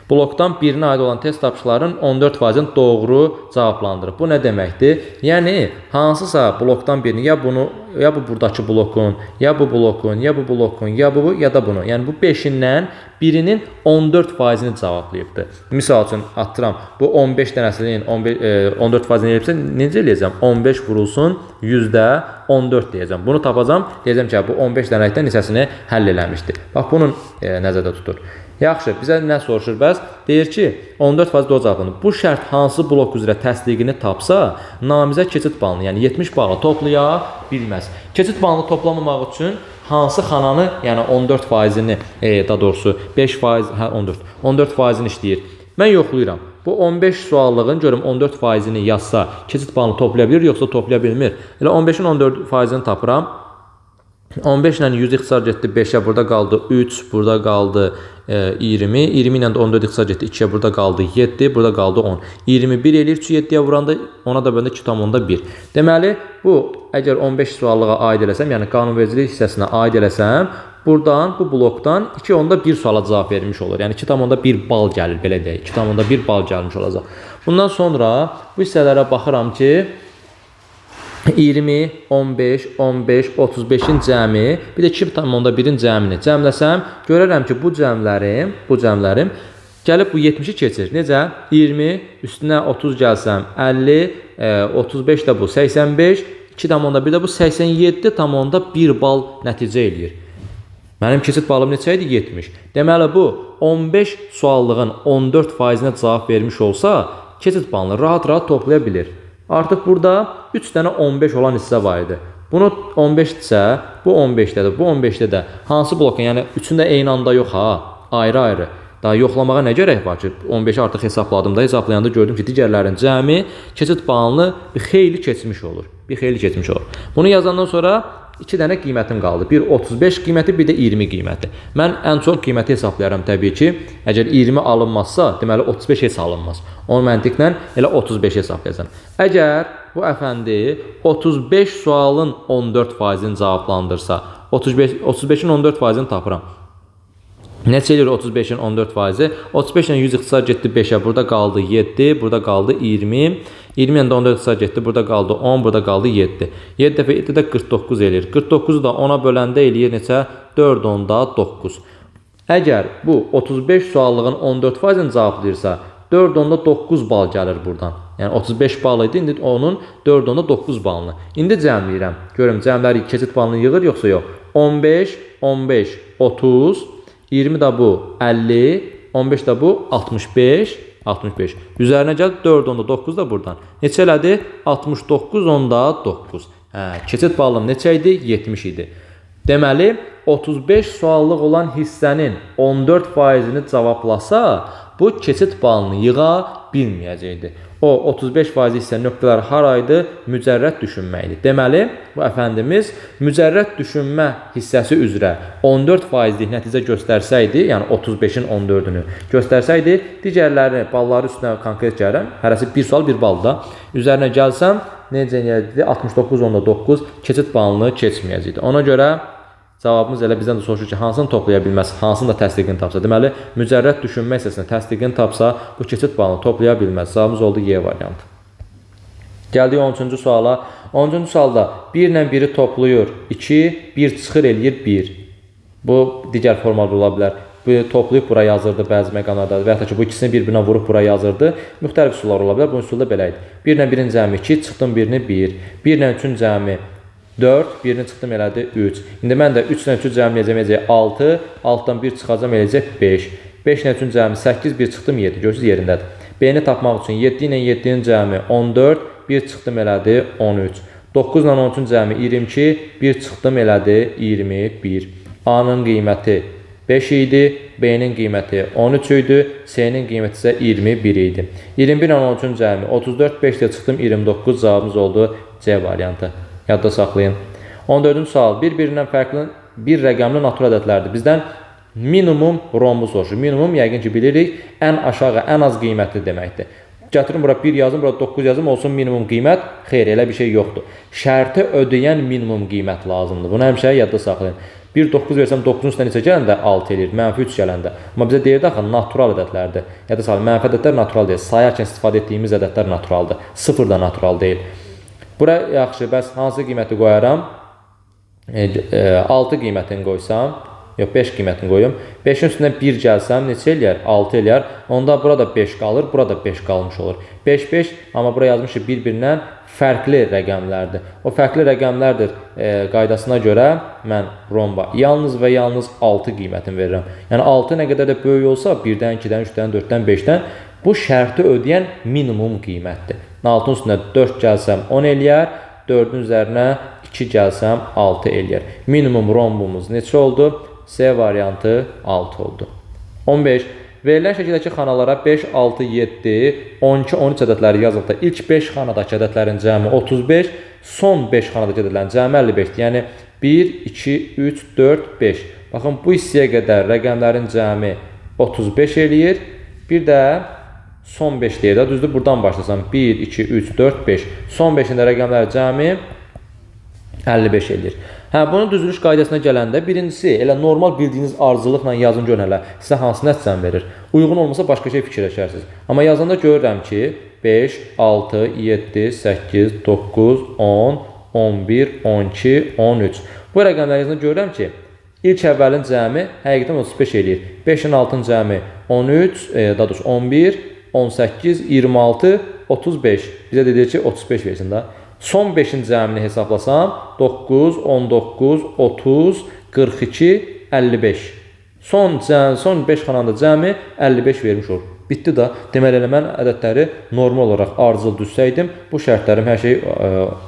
Blokdan birinə aid olan test tapşırıqların 14%-ni doğru cavablandırıb. Bu nə deməkdir? Yəni, hansısa blokdan birini, ya bu buradakı blokun, ya bu blokun, ya bu blokun, ya bu, ya da bunu. Yəni, bu 5-indən birinin 14%-ni cavablayıbdır. Misal üçün, atıram, bu 15 dənəsinin 14%-ni eləyibsə, necə eləyəcəm? 15 vurulsun, %14 deyəcəm. Bunu tapacam, deyəcəm ki, bu 15 dənəlikdən neçəsini həll eləmişdir. Bax, bunun nəzərdə tutur. Yaxşı, bizə nə soruşur bəs? Deyir ki, 14% doğru cavablanır. Bu şərt hansı blok üzrə təsdiqini tapsa, namizəd keçid balını, yəni 70 balı toplaya bilməz. Keçid balını toplamamaq üçün hansı xananı, yəni 14%-ni, daha doğrusu 5%, 14%-ni işləyir. Mən yoxlayıram. Bu 15 suallığın görüm 14%-ni yazsa, keçid balını toplaya bilir, yoxsa toplaya bilmir. Elə 15-in 14%-ni tapıram. 15 ilə 100 ixtisar getdi 5-ə, burada qaldı 3, burada qaldı 20, 20 ilə də 14 ixtisar getdi 2-ə, burada qaldı 7, burada qaldı 10. 21 eləyir, 7-yə vuranda ona da böləndə 2,1. Deməli, bu əgər 15 suallığa aid eləsəm, yəni qanunvericilik hissəsinə aid eləsəm, buradan, bu blokdan 2,1 suala cavab vermiş olur. Yəni 2,1 bal gəlir, belə deyək, 2,1 bal gəlmiş olacaq. Bundan sonra bu hissələrə baxıram ki, 20, 15, 15, 35-in cəmi, bir də 2,1-in cəmini cəmləsəm, görərəm ki, bu cəmlərim gəlib bu 70-i keçir. Necə? 20, üstünə 30 gəlsəm, 50, 35 də bu 85, 2,1 də bu 87,1 bal nəticə eləyir. Mənim keçid balım neçə idi? 70. Deməli, bu 15 suallığın 14%-nə cavab vermiş olsa, keçid balını rahat-rahat toplaya bilir. Artıq burada 3 dənə 15 olan hissə var idi. Bunu 15-dirsə, bu 15-dədir, bu 15-də də hansı blokun, yəni üçündə eyni anda yox ha, ayrı-ayrı. Daha yoxlamağa nə gərək var ki, 15-i artıq hesapladım da, hesaplayanda gördüm ki, digərlərin cəmi keçid balını bir xeyli keçmiş olur. Bunu yazandan sonra 2 dənə qiymətim qaldı. Bir 35 qiyməti, bir də 20 qiyməti. Mən ən çox qiyməti hesaplayaram təbii ki. Əgər 20 alınmazsa, deməli 35 heç alınmaz. Onun məntiqlə elə 35 hesablayacam. Əgər bu əfəndi 35 sualın 14%-ni cavablandırsa, 35-in 14%-ni tapıram. Neçə eləyir 35-in 14%? 35 ilə 100 ixtisar getdi 5-ə, burada qaldı 7, burada qaldı 20. 20 ilə də 14 ixtisar getdi, burada qaldı 10, burada qaldı 7. 7 dəfə 7 də 49 eləyir. 49-u da 10-a böləndə eləyir neçə? 4,9. Əgər bu 35 suallığın 14%-ni cavablayırsa, 4,9 bal gəlir buradan. Yəni 35 bal idi, indi onun 4,9 balını. İndi cəmləyirəm. Görüm, cəmləri keçid balını yığır, yoxsa yox. 15, 15, 30, 20 da bu 50, 15 da bu 65, 65. Üzərinə gəl 4,9 da buradan. Neçə elədi? 69,9. Keçid balım neçə idi? 70 idi. Deməli, 35 suallıq olan hissənin 14%-ni cavablasa, bu keçid balını yığa bilməyəcəkdir. O 35% hissə nöqtələr haraydı? Mücərrəd düşünməkdir. Deməli, bu əfəndimiz mücərrəd düşünmə hissəsi üzrə 14%lik nəticə göstərsəydi, yəni 35-in 14-ünü göstərsəydi, digərlərini, balları üstünə konkret gəlirəm, hərəsi bir sual, bir bal da. Üzərinə gəlsəm, necə eləyəcəkdi? 69,9 keçid balını keçməyəcəkdi. Ona görə cavabımız elə bizdən də soruşur ki, hansını toplaya bilməz, hansını da təsdiqini tapsa. Deməli, mücərrəd düşünmə hissəsində təsdiqini tapsa, bu keçid balını toplaya bilməz. Cavabımız oldu Y variantı. Gəldik 13-cü suala. 13-cü sualda 1 ilə 1-i toplayır 2, 1 çıxır eləyir 1. Bu, digər formalarda ola bilər. Bu, toplayıb bura yazırdı bəzi məqamlarda və yaxud da ki, bu ikisini bir-birinə vurub bura yazırdı. Müxtəlif üsullar ola bilər. Bu üsulda belə idi. 1 ilə 1-in cəmi 2, çıxdım 1-ni 1. 1 ilə 3-ün cəmi 4, birini çıxdım elədi 3. İndi mən də 3 ilə 3 cəmləyəcəm 6, 6-dan 1 çıxacam eləcək 5. 5 ilə 3-ün cəmi 8, 1 çıxdım 7. Görürsünüz yerindədir. B-ni tapmaq üçün 7 ilə 7-nin cəmi 14, 1 çıxdım elədi 13. 9 ilə 13-ün cəmi 22, 1 çıxdım elədi 21. A-nın qiyməti 5 idi, B-nin qiyməti 13 idi, C-nin qiyməti isə 21 idi. 21 ilə 13-ün cəmi 34, 5 ilə çıxdım 29, cavabımız oldu C variantı. Yadda saxlayın. 14-cü sual. Bir-birindən fərqli bir rəqəmli natural ədədlərdir. Bizdən minimum rombu soruşur. Minimum yəqin ki bilirik, ən aşağı, ən az qiymətli deməkdir. Gətirin bura 1 yazım, bura 9 yazım, olsun minimum qiymət. Xeyr, elə bir şey yoxdur. Şərti ödəyən minimum qiymət lazımdır. Bunu həmişə yadda saxlayın. 1, 9 versəm 9-un üstə neçə gələndə 6 eləyir, mənfi 3 gələndə. Amma bizə deyirdi axı, natural ədədlərdir. Yadda saxlayın, mənfi ədədlər natural deyil. Sayarkən istifadə etdiyimiz ədədlər naturaldır. 0 da natural deyil. Bura yaxşı, bəs hansı qiyməti qoyaram? 6 qiymətini qoysam, yox 5 qiymətini qoyum. 5-in üstündən 1 gəlsəm neçə eləyər? 6 eləyər. Onda burada 5 qalır, burada 5 qalmış olur. 5, 5, amma bura yazmışıq bir-birindən fərqli rəqəmlərdir. O fərqli rəqəmlərdir qaydasına görə mən romba yalnız və yalnız 6 qiymətini verirəm. Yəni 6 nə qədər də böyük olsa 1-dən, 2-dən, 3-dən, 4-dən, 5-dən bu şərti ödəyən minimum qiymətdir. 6-ın üstünə 4 gəlsəm 10 eləyər, 4-ün üzərinə 2 gəlsəm 6 eləyər. Minimum rombumuz neçə oldu? C variantı 6 oldu. 15. Verilən şəkildəki xanalara 5, 6, 7, 12, 13 ədədləri yazıldı. İlk 5 xanadakı ədədlərin cəmi 35, son 5 xanadakı ədədlərin cəmi 55-dir. Yəni 1, 2, 3, 4, 5. Baxın, bu hissəyə qədər rəqəmlərin cəmi 35 eləyir. Bir də son 5 deyir də, düzdür, buradan başlasam 1, 2, 3, 4, 5. Son 5-ində rəqəmlər cəmi 55 eləyir. Hə, bunun düzülüş qaydasına gələndə birincisi, elə normal bildiyiniz ardıcılıqla yazın görün hələ, sizə hansı nəticəni verir. Uyğun olmasa başqa şey fikirləşərsiniz. Amma yazanda görürəm ki, 5, 6, 7, 8, 9, 10, 11, 12, 13. Bu rəqəmləri yazanda görürəm ki, ilk əvvəlin cəmi həqiqətən 35 eləyir. 5-in altın cəmi 13, daha doğrusu 11, 18, 26, 35. Bizə deyir ki, 35 versin də. Son 5-in cəmini hesablasam 9, 19, 30, 42, 55. Son 5 xananda cəmi 55 vermiş olur. Bitdi də. Deməli elə mən ədədləri normal olaraq ardıcıl düzsəydim, bu şərtlərim hər şey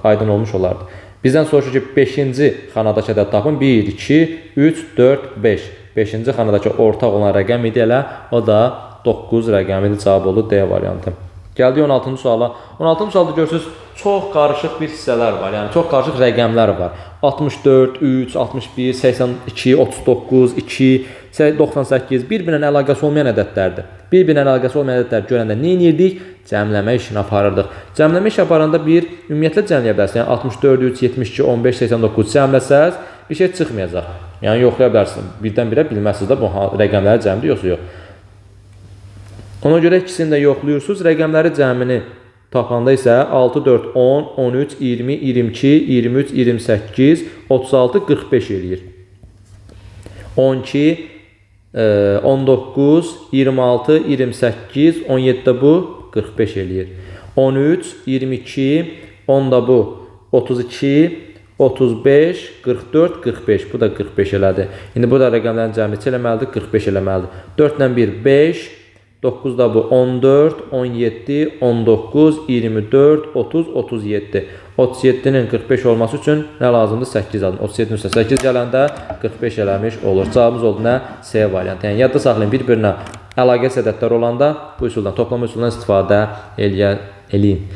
aydın olmuş olardı. Bizdən soruşur ki, 5-ci xanadakı ədəd tapın. 1, 2, 3, 4, 5. 5-ci xanadakı ortaq olan rəqəm idi elə. O da 9 rəqəmidir. Cavab oldu D variantı. Gəldik 16-cı suala. 16-cı sualda görürsünüz, çox qarışıq bir hissələr var. Yəni, çox qarışıq rəqəmlər var. 64, 3, 61, 82, 39, 2, 98 bir-birinə əlaqəsi olmayan ədədlərdir. Bir-birinə əlaqəsi olmayan ədədlər görəndə nə edirdik? Cəmləmə işini aparırdıq. Cəmləmə işi aparanda ümumiyyətlə cəmləyə bilərsiniz. Yəni, 64, 3, 72, 15, 89 cəmləsəz bir şey çıxmayacaq. Yəni, yoxlaya bilərsiniz. Birdən-birə bilməzsiniz də bu rəqəmləri cəmdir, yoxsa yox. Ona görə ikisini də yoxluyursunuz. Rəqəmləri cəmini tapanda isə 6, 4, 10, 13, 20, 22, 23, 28, 36, 45 eləyir. 12, 19, 26, 28, 17 də bu 45 eləyir. 13, 22, 10 da bu 32, 35, 44, 45. Bu da 45 elədi. İndi bu da rəqəmlərin cəmi neçə eləməlidir? 45 eləməlidir. 4 ilə 1, 5. 9 da bu 14, 17, 19, 24, 30, 37. 37-nin 45 olması üçün nə lazımdır? 8 lazım. 37-nin üstə 8 gələndə 45 eləmiş olur. Cavabımız oldu nə? C variantı. Yəni, yadda saxlayın, bir-birinə əlaqəsi ədədlər olanda bu üsuldan, toplama üsulundan istifadə eləyin.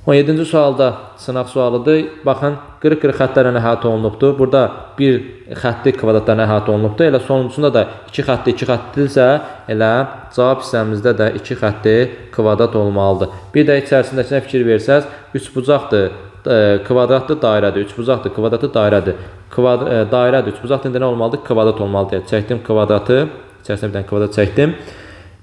17-ci sualda sınaq sualıdır. Baxın, qırıq-qırıq xəttlərlə əhatə olunubdur. Burada bir xətti kvadratlarla əhatə olunubdur. Elə sonuncusunda da 2 xətti 2 xəttilsə, elə cavab hissəmizdə də 2 xətti kvadrat olmalıdır. Bir də içərisindəkinə fikir versəz, 3 bucaqdır, kvadratdır, dairədir. 3 bucaqdır, kvadratdır, dairədir. Dairədir, 3 bucaqdır, indi nə olmalıdır? Kvadrat olmalıdır. Çəkdim kvadratı, içərisində bir dənə kvadrat çəkdim.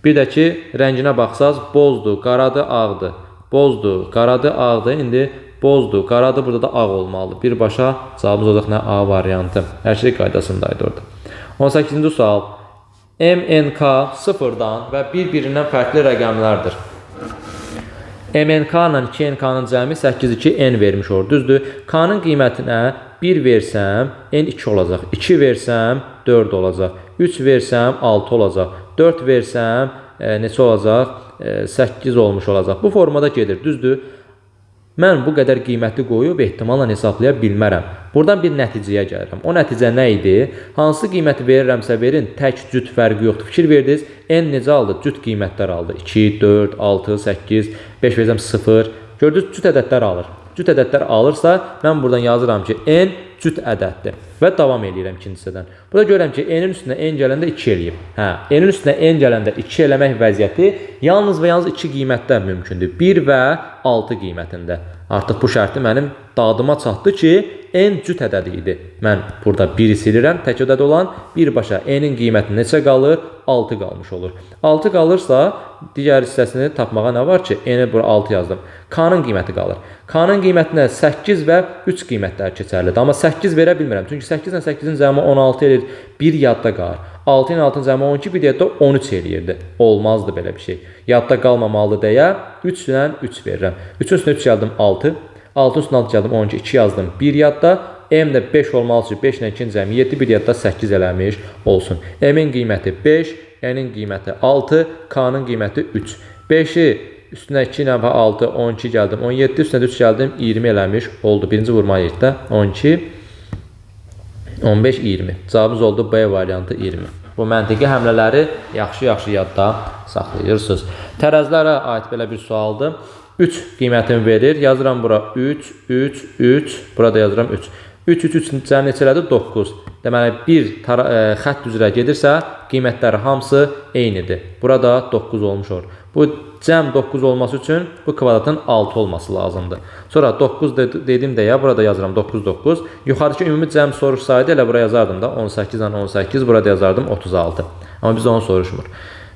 Bir də ki, rənginə baxsaz, bozdur, qaradır, ağdır. Bozdur, qaradır, ağdır. İndi bozdur, qaradır, burada da ağ olmalıdır. Birbaşa cavabımız olacaq nə? A variantı. Hər şey qaydasındaydı orada. 18-ci sual. MNK sıfırdan və bir-birindən fərqli rəqəmlərdir. MNK ilə 2NK-nın cəmi 8-2 N vermiş olur, düzdür? K-nın qiymətinə 1 versəm N 2 olacaq, 2 versəm 4 olacaq, 3 versəm 6 olacaq, 4 versəm neçə olacaq? 8 olmuş olacaq. Bu formada gedir, düzdür? Mən bu qədər qiyməti qoyub ehtimalla hesablaya bilmərəm. Buradan bir nəticəyə gəlirəm. O nəticə nə idi? Hansı qiyməti verirəmsə verin, tək cüt fərqi yoxdur. Fikir verdiniz, N necə aldı? Cüt qiymətlər aldı. 2, 4, 6, 8, 5 versəm 0. Gördünüz, cüt ədədlər alır. Cüt ədədlər alırsa, mən buradan yazıram ki, N cüt ədəddir. Və davam edirəm ikincisədən. Burada görürəm ki, N-in üstünə N gələndə 2 eləyib. N-in üstünə N gələndə 2 eləmək vəziyyəti yalnız və yalnız 2 qiymətdə mümkündür. 1 və 6 qiymətində. Artıq bu şərti mənim dadıma çatdı ki, N cüt ədədi idi. Mən burada 1-i silirəm, tək ədəd olan, birbaşa N-in qiyməti neçə qalır? 6 qalmış olur. 6 qalırsa, digər hissəsini tapmağa nə var ki? N-i bura 6 yazdım. K-nın qiyməti qalır. K-nın qiymətinə 8 və 3 qiymətlər keçərlidir. Amma 8 verə bilmirəm. Çünki 8 ilə 8-in cəmi 16 edir. 1 yadda qalır. 6 ilə 6-ın cəmi 12, bir yadda 13 eləyirdi. Olmazdı belə bir şey. Yadda qalmamalıdır deyə 3 ilə 3 verirəm. 3-ün üstünə 3 yazdım 6. 6-ın üstünə 6 yazdım 12, 2 yazdım 1 yadda. M də 5 olmalı ki, 5 ilə 2-in cəmi 7, bir yadda 8 eləmiş olsun. M-in qiyməti 5, N-in qiyməti 6, K-nın qiyməti 3. 5-i üstünə 2 ilə 6, 12 gəldim, 17, üstünə 3 gəldim, 20 eləmiş oldu. Birinci vurma yerdə 12, 15, 20. Cavabımız oldu B variantı 20. Bu məntiqi həmlələri yaxşı yadda saxlayırsınız. Tərəzilərə aid belə bir sualdır. 3 qiymətini verir. Yazıram bura 3, 3, 3. Burada yazıram 3. 3, 3, 3 cəmi neçə elədir? 9. Deməli, bir xətt üzrə gedirsə, qiymətləri hamısı eynidir. Burada 9 olmuş olur. Bu cəm 9 olması üçün bu kvadratın 6 olması lazımdır. Sonra 9 dedim deyə burada yazıram 9, 9. Yuxarıdakı ümumi cəm soruşsaydı elə buraya yazardım da 18 ilə 18, burada yazardım 36. Amma biz onu soruşmur.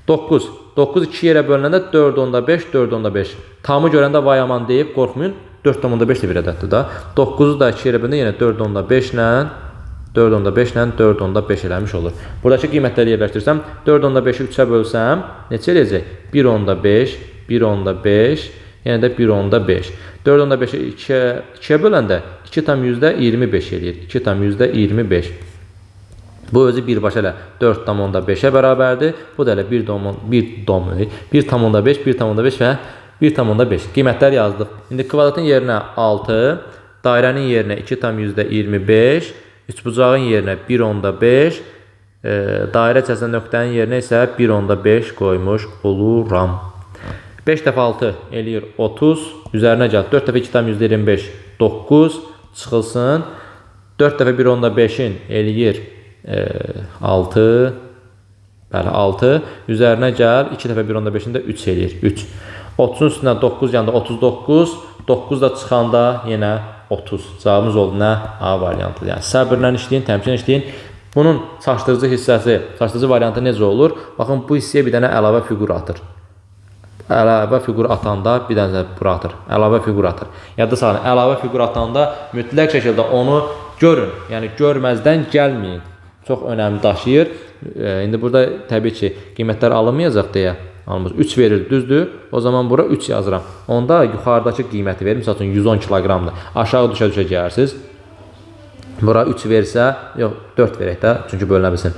9. 9 2 yerə bölünəndə 4 onda 5, 4 onda 5. Tamı görəndə vay aman deyib qorxmayın. 4 onda 5 də bir ədəddir da. 9-u da 2 yerə bölündə yenə 4 onda 5 ilə 4 onda 5 ilə 4 onda 5 eləmiş olur. Buradakı qiymətləri yerləşdirsəm, 4 onda 5-i 3-ə bölsəm, neçə eləyəcək? 1 onda 5, 1 onda 5, yenə də 1 onda 5. 4 onda 5-i 2-yə böləndə 2 tam %25 eləyir. 2 tam %25. Bu özü birbaşa elə 4 tam onda 5-ə bərabərdir. Bu da elə 1 tam onda 5, 1 tam onda 5 və 1 tam onda 5. Qiymətləri yazdıq. İndi kvadratın yerinə 6, dairənin yerinə 2 tam %25, üçbucağın yerinə 1 onda 5, dairə içərisində nöqtənin yerinə isə 1 onda 5 qoymuş oluram. 5 dəfə 6 eləyir 30, üzərinə gəl. 4 dəfə 2 tam %25, 9 çıxılsın. 4 dəfə 1 onda 5-in eləyir 6, bəli 6, üzərinə gəl. 2 dəfə 1 onda 5-in də 3 eləyir, 3. 30-un üstünə 9 yanında 39, 9 da çıxanda yenə 30. Cavabımız oldu nə? A variantı. Yəni səbirlə işləyin, təmkin işləyin. Bunun çaşdırıcı hissəsi, çaşdırıcı variantı necə olur? Baxın, bu hissəyə bir dənə əlavə fiqur atır. Əlavə fiqur atanda bir dənə bura atır. Əlavə fiqur atır. Yadda salın, əlavə fiqur atanda mütləq şəkildə onu görün. Yəni görməzdən gəlməyin. Çox önəmli daşıyır. İndi burada təbii ki, qiymətlər alınmayacaq deyə 3 verir, düzdür. O zaman bura 3 yazıram. Onda yuxarıdakı qiyməti verir. Məsəl üçün 110 kiloqramdır. Aşağı düşə gəlirsiniz. Bura 3 versə, yox 4 verək də, çünki bölünə bilsin.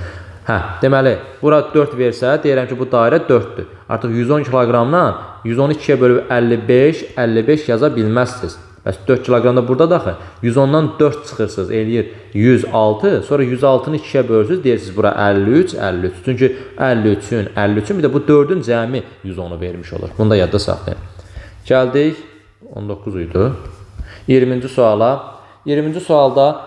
Deməli, bura 4 versə, deyirəm ki, bu dairə 4-dür. Artıq 110 kiloqramla 110-u 2-yə bölüb 55, 55 yaza bilməzsiniz. Bəs 4 kiloqram da burada daxı. 110-dan 4 çıxırsınız, eləyir 106. Sonra 106-nı 2-yə bölürsünüz, deyirsiniz bura 53, 53. Çünki 53-ün bir də bu 4-ün cəmi 110-u vermiş olur. Bunu da yadda saxlayın. Gəldik, 19 idi. 20-ci suala. 20-ci sualda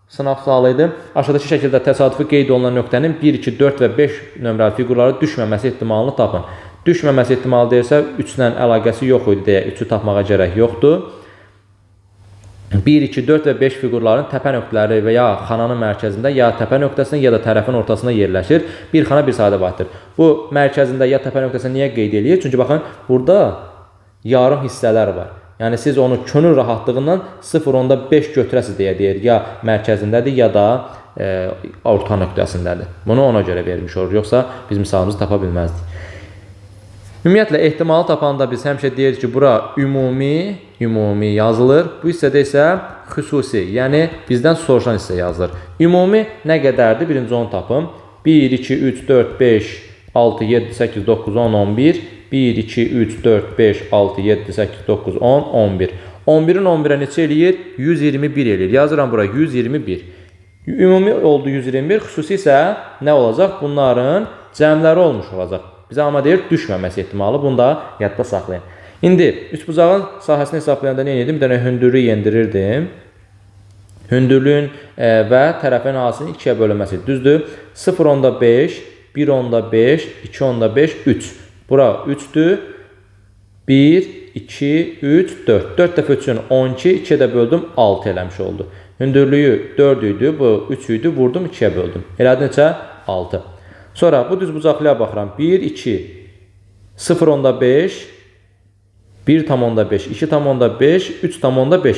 sınaq sualı idi. Aşağıdakı şəkildə təsadüfi qeyd olunan nöqtənin 1, 2, 4 və 5 nömrəli fiqurları düşməməsi ehtimalını tapın. Düşməməsi ehtimalı deyirsə, 3 ilə əlaqəsi yox idi deyə 3-ü tapmağa gərək yoxdur. 1, 2, 4 və 5 fiqurların təpə nöqtələri və ya xananın mərkəzində ya təpə nöqtəsində ya da tərəfin ortasında yerləşir. Bir xana bir sadə vaxtdır. Bu mərkəzində ya təpə nöqtəsində niyə qeyd edir? Çünki baxın, burada yarım hissələr var. Yəni siz onu könül rahatlığından 0.5 götürəsiz deyə deyir. Ya mərkəzindədir ya da orta nöqtəsindədir. Bunu ona görə vermiş olur. Yoxsa biz misalımızı tapa bilməzdik. Ümumiyyətlə, ehtimalı tapanda biz həmişə deyirik ki, bura ümumi yazılır. Bu hissədə isə xüsusi, yəni bizdən soruşan hissə yazılır. Ümumi nə qədərdir? Birinci onu tapım. 1, 2, 3, 4, 5, 6, 7, 8, 9, 10, 11. 1, 2, 3, 4, 5, 6, 7, 8, 9, 10, 11. 11-in 11-ə neçə eləyir? 121 eləyir. Yazıram bura 121. Ümumi oldu 121, xüsusi isə nə olacaq? Bunların cəmləri olmuş olacaq. Bizə amma deyir, düşməməsi ehtimalı. Bunu da yadda saxlayın. İndi, üçbucağın sahəsini hesablayanda nə edirdim? Bir dənə hündürlüyü yendirirdim. Hündürlüyün və tərəfin arasının 2-yə bölünməsi. Düzdür? 0.5, 1.5, 2.5, 3. Bura 3'dür. 1, 2, 3, 4. 4 dəfə 3'ün 12, 2'ye də böldüm, 6 eləmiş oldu. Hündürlüyü 4 idi, bu 3 idi, vurdum 2'ye böldüm. Elədi neçə? 6. Sonra bu düzbucaqlıya baxıram. 1, 2, 0.5, 1.5, 2.5, 3.5.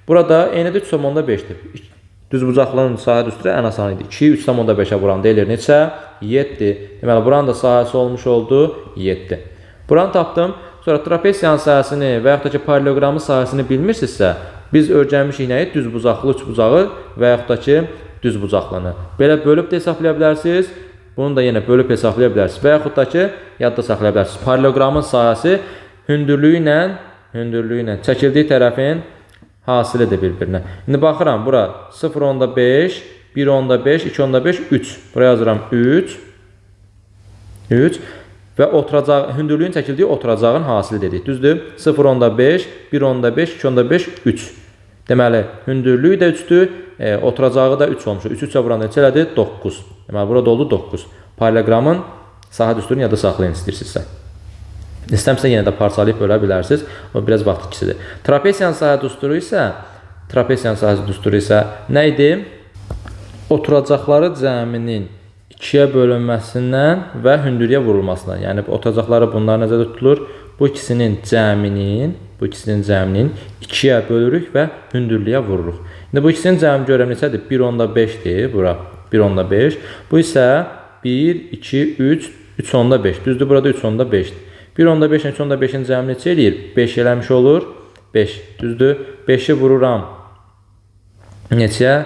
Burada eynidə 3.5'dir. Düzbucaqlının sahə düstürü ən asan idi. 2, 3.5'ə buranda eləyir neçə? 7. Deməli, buranın da sahəsi olmuş oldu 7. Buranı tapdım. Sonra trapesiyanın sahəsini və yaxud da ki, paralelogramın sahəsini bilmirsinizsə, biz öyrənmişik nəyi? Düzbucaqlı üçbucağı və yaxud da ki, düzbucaqlını. Belə bölüb də hesablaya bilərsiniz. Bunu da yenə bölüb hesablaya bilərsiniz. Və yaxud da ki, yadda saxlaya bilərsiniz. Paralelogramın sahəsi hündürlüyü ilə çəkildiyi tərəfin hasilidir bir-birinə. İndi baxıram, bura 0.5, 1.5, 2.5, 3. Buraya yazıram 3 və hündürlüyün çəkildiyi oturacağın hasili dedik. Düzdür? 0.5, 1.5, 2.5, 3. Deməli, hündürlüyü də 3'dür, oturacağı da 3 olmuş. 3-3-ə buran neçə elədi? 9. Deməli, burada oldu 9. Paralelogramın sahə düsturunu yadda saxlayın istəyirsinizsə. İstəmirsə yenə də parçalayıb bölə bilərsiniz. O biraz vaxt ikisidir. Trapesiyanın sahə düsturu isə nə idi? Oturacaqları cəminin 2'yə bölünməsindən və hündürlüyə vurulmasından. Yəni oturacaqları bunlar nəzərdə tutulur? Bu ikisinin cəminin 2'yə bölürük və hündürlüyə vururuq. İndi bu ikisinin cəmi görəm neçədir? 1.5'dir bura. 1.5. Bu isə 1, 2, 3, 3.5. Düzdür? Burada 3.5'dir. 1.5 ilə 3.5'in cəmi neçə eləyir? 5 eləmiş olur. 5. Düzdür? 5'i vururam. Neçə?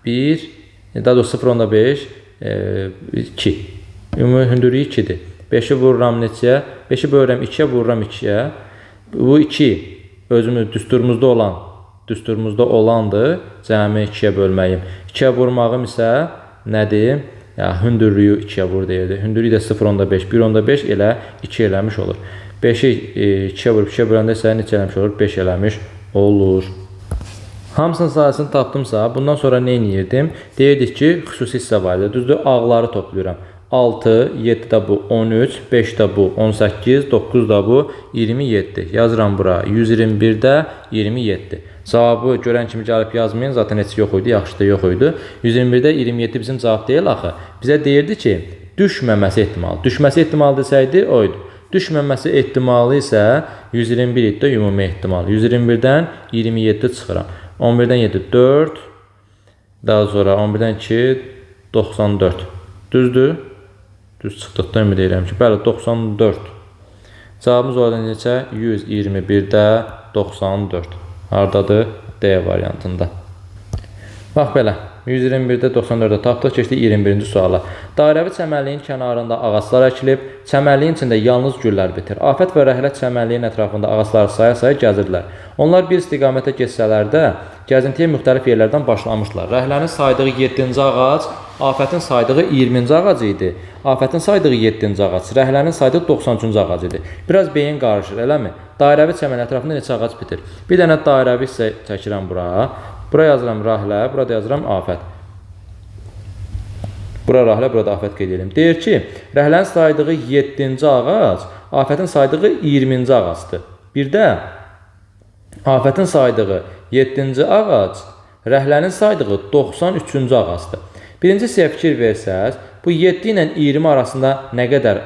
1, daha doğrusu 0.5, 2. Ümumi hündürlüyü 2'dir. 5'i vururam neçəyə? 5'i bölürəm 2'yə, vururam 2'yə. Bu 2 özümüz düsturumuzda olandır. Cəmi 2'yə bölməyim. 2'yə vurmağım isə nədir? Hündürlüyü 2'yə vur deyirdi. Hündürlüyü də 0.5, 1.5 elə 2 eləmiş olur. 5'i 2'yə vurub 2'yə böləndə isə neçə eləmiş olur? 5 eləmiş olur. Hamısının sahəsini tapdımsa, bundan sonra nə edirdim? Deyirdik ki, xüsusi hissə var idi. Düzdür, ağları toplayıram. 6, 7 də bu 13, 5 də bu 18, 9 da bu 27. Yazıram bura 121-də 27. Cavabı görən kimi gəlib yazmayın. Zaten heç yox idi, yaxşı da yox idi. 121-də 27 bizim cavab deyil axı. Bizə deyirdi ki, düşməməsi ehtimalı. Düşməsi ehtimalı desəydi, oydu. Düşməməsi ehtimalı isə 121 idi də ümumi ehtimalı. 121-dən 27 çıxıram. 11-dən 7, 4. Daha sonra 11-dən 2, 94. Düzdür? Düz çıxdıqda ümid edirəm ki, bəli, 94. Cavabımız orada neçə? 121-də 94. Haradadır? D variantında. Bax belə. 121-də 94-də tapdıq, keçdik 21-ci suala. Dairəvi çəmənliyin kənarında ağaclar əkilib, çəmənliyin içində yalnız güllər bitir. Afət və Rəhlət çəmənliyin ətrafında ağacları saya-saya gəzirdilər. Onlar bir istiqamətə geçsələr də, gəzintiyə müxtəlif yerlərdən başlamışlar. Rəhlənin saydığı 7-ci ağac, Afətin saydığı 20-ci ağac idi. Afətin saydığı 7-ci ağac, Rəhlənin saydığı 93-cü ağac idi. Biraz beyin qarışır, eləmi? Dairəvi çəmən ətrafında neçə ağac bitir? Bir dənə dairəvi hissə çəkirəm bura. Bura yazıram Rəhlə, burada yazıram Afət. Bura Rəhlə, burada Afət qeyd edelim. Deyir ki, Rəhlənin saydığı 7-ci ağac, Afətin saydığı 20-ci ağacdır. Bir də Afətin saydığı 7-ci ağac, Rəhlənin saydığı 93-cü ağacdır. Birinci hissəyə fikir versəz, bu 7 ilə 20 arasında nə qədər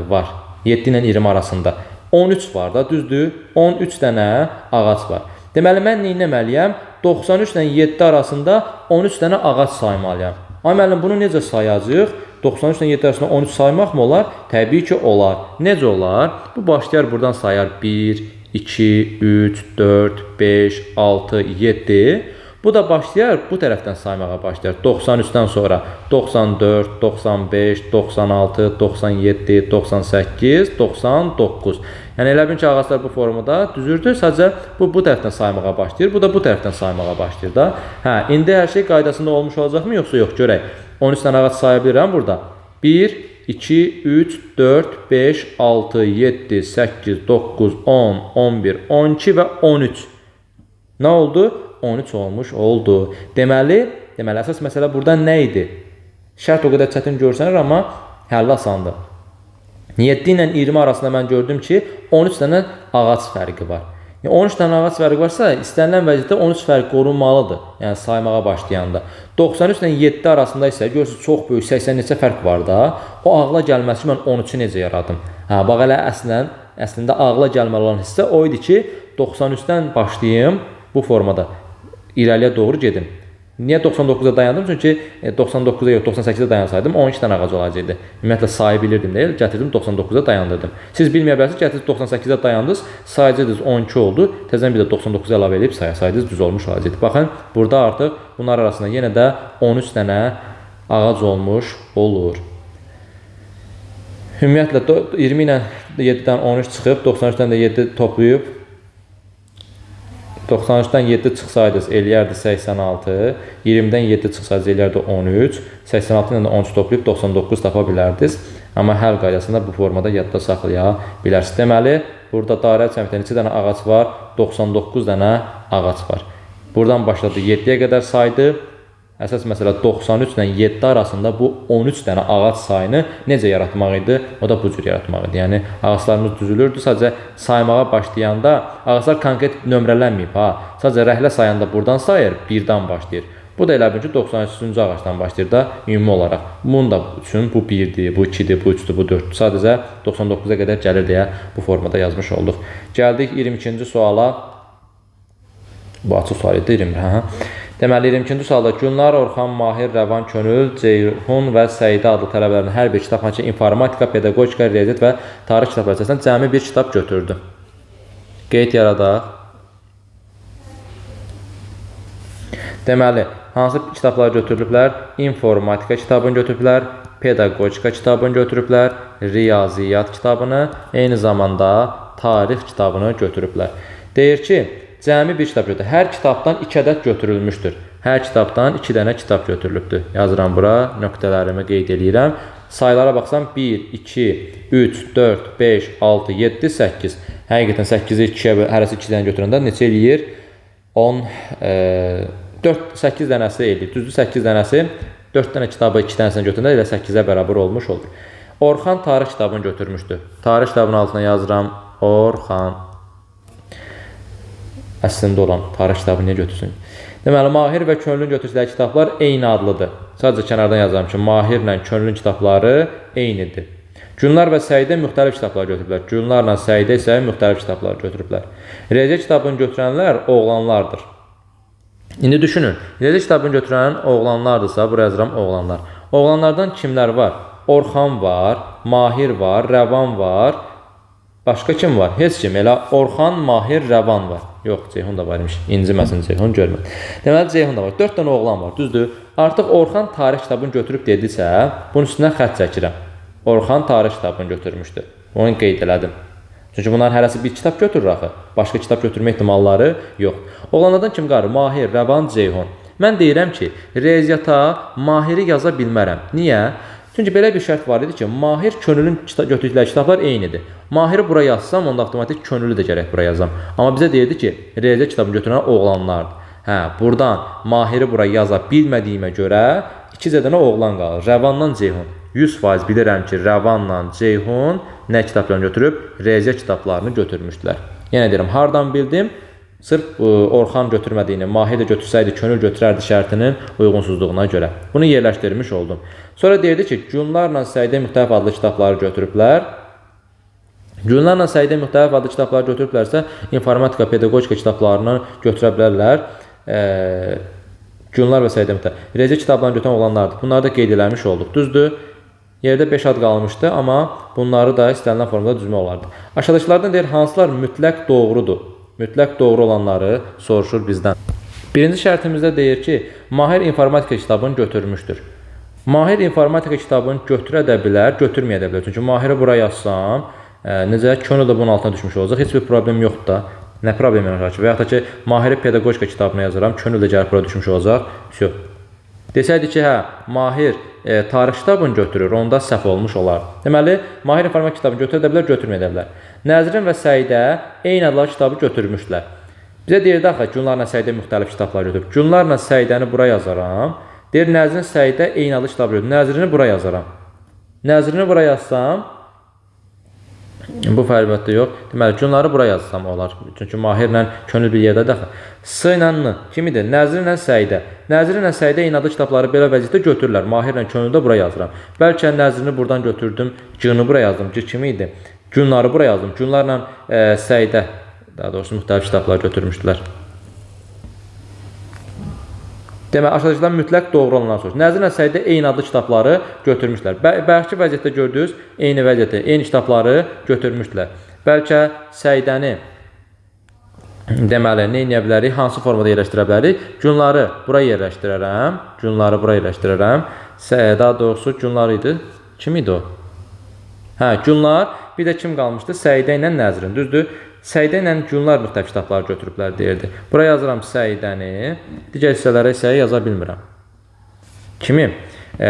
var? 7 ilə 20 arasında 13 var da, düzdür? 13 dənə ağac var. Deməli, mən nə etməliyəm? 93 ilə 7 arasında 13 dənə ağac saymalıyam. Ay müəllim, bunu necə sayacağıq? 93 ilə 7 arasında 13 saymaq mı olar? Təbii ki, olar. Necə olar? Bu başlayar buradan sayar 1, 2, 3, 4, 5, 6, 7. Bu da başlayar bu tərəfdən saymağa başlayar. 93-dən sonra 94, 95, 96, 97, 98, 99. Yəni elə bilin ki, ağaclar bu formada düzürdür. Sadəcə bu tərəfdən saymağa başlayır. Bu da bu tərəfdən saymağa başlayır da. Hə, indi hər şey qaydasında olmuş olacaqmı yoxsa yox? Görək. 13 dənə ağac saya bilirəm burada. 1, 2, 3, 4, 5, 6, 7, 8, 9, 10, 11, 12 və 13. Nə oldu? 13 olmuş oldu. Deməli əsas məsələ burada nə idi? Şərt o qədər çətin görsənir, amma həlli asandır. 7 ilə 20 arasında mən gördüm ki, 13 dənə ağac fərqi var. 13 dənə ağac fərqi varsa, istənilən vəziyyətdə 13 fərq qorunmalıdır. Yəni saymağa başlayanda. 93 ilə 7 arasında isə görürsünüz çox böyük 80 neçə fərq var da. O ağla gəlməsi mən 13-ü necə yaradım? Hə, bax elə əslində ağla gəlməli olan hissə o idi ki, 93-dən başlayım bu formada. İrəliyə doğru gedim. Niyə 99-da dayandım? Çünki 99-da yox, 98-də dayansaydım 12 dənə ağac olacaqdı. Ümumiyyətlə sayı bilirdim deyil, gətirdim 99-da dayandırdım. Siz bilməyə bilərsiniz, gətirdiniz 98-də dayandınız, sayacaqdınız 12 oldu. Təzədən bir də 99-a əlavə edib sayasaydınız düz olmuş olacaqdı. Baxın, burada artıq bunlar arasında yenə də 13 dənə ağac olmuş olur. Ümumiyyətlə 20 ilə 7-dən 13 çıxıb, 93-dən də 7 toplayıb 93-dən 7 çıxsaydınız eləyərdi 86, 20-dən 7 çıxsaydınız eləyərdi 13, 86 ilə də 13 toplayıb 99 tapa bilərdiniz. Amma həll qaydasında bu formada yadda saxlaya bilərsiniz. Deməli, burada dairə cəmiyyətində 2 dənə ağac var, 99 dənə ağac var. Buradan başladı 7-yə qədər saydı. Əsas məsələ 93 ilə 7 arasında bu 13 dənə ağac sayını necə yaratmaq idi? O da bu cür yaratmaq idi. Yəni ağaclarımız düzülürdü. Sadəcə saymağa başlayanda ağaclar konkret nömrələnməyib. Sadəcə rəhlə sayanda buradan sayır, 1-dən başlayır. Bu da elə bir ki 93-cü ağacdan başlayır da ümumi olaraq. Bunun da üçün bu 1-dir, bu 2-dir, bu 3-dür, bu 4-dür. Sadəcə 99-a qədər gəlir deyə bu formada yazmış olduq. Gəldik 22-ci suala. Bu açıq sual idi 20. Deməli, 22-ci sualda Gülnar, Orxan, Mahir, Rəvan, Könül, Ceyhun və Səidə adlı tələbələrin hər bir kitab, hansı ki, informatika, pedagogika, riyaziyyat və tarix kitabları içərisindən cəmi bir kitab götürdü. Qeyd yaradaq. Deməli, hansı kitabları götürüblər? İnformatika kitabını götürüblər, pedagogika kitabını götürüblər, riyaziyyat kitabını, eyni zamanda tarix kitabını götürüblər. Deyir ki, cəmi bir kitab götürülür. Hər kitabdan 2 ədəd götürülmüşdür. Hər kitabdan 2 dənə kitab götürülübdür. Yazıram bura, nöqtələrimi qeyd edirəm. Sayılara baxsam 1, 2, 3, 4, 5, 6, 7, 8. Həqiqətən 8-i 2-yə hərəsi 2 dənə götürəndə neçə eləyir? 10, 8 dənəsi eləyir. Düzdür, 8 dənəsi 4 dənə kitabı 2 dənəsini götürəndə elə 8-ə bərabər olmuş olur. Orxan tarix kitabını götürmüşdür. Tarix kitabının altına yazıram Orxan. Əslində olan tarix kitabını niyə götürsün? Deməli, Mahir və Könlün götürsüləri kitablar eyni adlıdır. Sadəcə kənardan yazıram ki, Mahirlə Könlün kitabları eynidir. Gülnar və Səidə müxtəlif kitablar götürüblər. Gülnarla Səidə isə müxtəlif kitablar götürüblər. Riyaziyyat kitabını götürənlər oğlanlardır. İndi düşünün, riyaziyyat kitabını götürən oğlanlardırsa, buraya yazıram oğlanlar. Oğlanlardan kimlər var? Orxan var, Mahir var, Rəvan var. Başqa kim var? Heç kim. Elə Orxan, Mahir, Rəvan var. Yox, Ceyhun da var imiş. İnciməsin Ceyhun, görmür. Deməli, Ceyhun da var. 4 dənə oğlan var, düzdür? Artıq Orxan tarix kitabını götürüb dedisə, bunun üstündən xətt çəkirəm. Orxan tarix kitabını götürmüşdür. Onu qeyd elədim. Çünki bunların hərəsi bir kitab götürür axı. Başqa kitab götürmə ehtimalları yox. Oğlanlardan kim qalır? Mahir, Rəvan, Ceyhun. Mən deyirəm ki, riyaziyyata Mahiri yaza bilmərəm. Niyə? Çünki belə bir şərt var idi ki, Mahir, Könülün götürdükləri kitablar eynidir. Mahiri bura yazsam, onda avtomatik Könülü də gərək bura yazam. Amma bizə deyirdi ki, riyaziyyat kitabını götürən oğlanlardır. Buradan Mahiri bura yaza bilmədiyimə görə 2 dənə oğlan qalır. Rəvanla Ceyhun. 100% bilirəm ki, Rəvanla Ceyhun nə kitablarını götürüb? Riyaziyyat kitablarını götürmüşdülər. Yenə deyirəm, hardan bildim? Sırf Orxan götürmədiyini, Mahir də götürsəydi, Könül götürərdi şərtinin uyğunsuzluğuna görə. Bunu yerləşdirmiş oldum. Sonra deyirdi ki, Gülnarla Səidə müxtəlif adlı kitabları götürüblər. Gülnarla Səidə müxtəlif adlı kitabları götürüblərsə, informatika, pedagogika kitablarını götürə bilərlər. Gülnar və Səidə müxtəlif. Riyaziyyat kitablarını götürən oğlanlardır. Bunları da qeyd eləmiş olduq. Düzdür? Yerdə 5 ad qalmışdı, amma bunları da istənilən formada düzmək olardı. Aşağıdakılardan deyir, hansılar mütləq doğrudur? Mütləq doğru olanları soruşur bizdən. Birinci şərtimizdə deyir ki, Mahir informatika kitabını götürmüşdür. Mahir informatika kitabını götürə də bilər, götürməyə də bilər. Çünki Mahiri buraya yazsam, necə könül də bunun altına düşmüş olacaq. Heç bir problem yoxdur da. Nə problem yaranacaq ki? Və yaxud da ki, Mahiri pedaqogika kitabına yazıram, könül də gəlib buraya düşmüş olacaq. Desəydi ki, hə, Mahir tarix kitabını götürür, onda səhv olmuş olar. Deməli, Mahir informatika kitabını götürə də bilər, götürməyə də bilər. Nəzrin və Səidə eyni adlı kitabı götürmüşlər. Bizə deyirdi axı, Günlarla Səidə müxtəlif kitablar götürüb. Günlarla Səidəni bura yazaram. Deyir, Nəzrin Səidə eyni adlı kitabı götürüb. Nəzrini bura yazaram. Nəzrini bura yazsam, bu fərqətdə yox. Deməli, Günları bura yazsam olar. Çünki Mahirlə könül bir yerdədir axı. S ilə N kimidir? Nəzrinlə Səidə. Nəzrinlə Səidə eyni adlı kitabları belə vəziyyətdə götürürlər. Mahirlə könülü də bura yazıram. Bəlkə Nəzrini buradan götürdüm, G-ni bura yazdım. G kimi idi? Günları bura yazdım. Günlarla Səidə, daha doğrusu müxtəlif kitablar götürmüşdülər. Deməli, aşağıdakılar mütləq doğru olanlar soruşur. Nəzrinlə Səidə eyni adlı kitabları götürmüşlər. Bəlkə vəziyyətdə gördünüz, eyni vəziyyətdə, eyni kitabları götürmüşdülər. Bəlkə Səidəni, deməli, nə edə bilərik, hansı formada yerləşdirə bilərik? Günları bura yerləşdirərəm, günları bura yerləşdirərəm. Daha doğrusu günlar idi. Kim idi o? Hə, günlar, bir də kim qalmışdı? Səidə ilə Nəzrin, düzdür? Səidə ilə Günlar müxtəlif kitabları götürüblər deyirdi. Buraya yazıram Səidəni, digər hissələrə isə yaza bilmirəm. Kimi?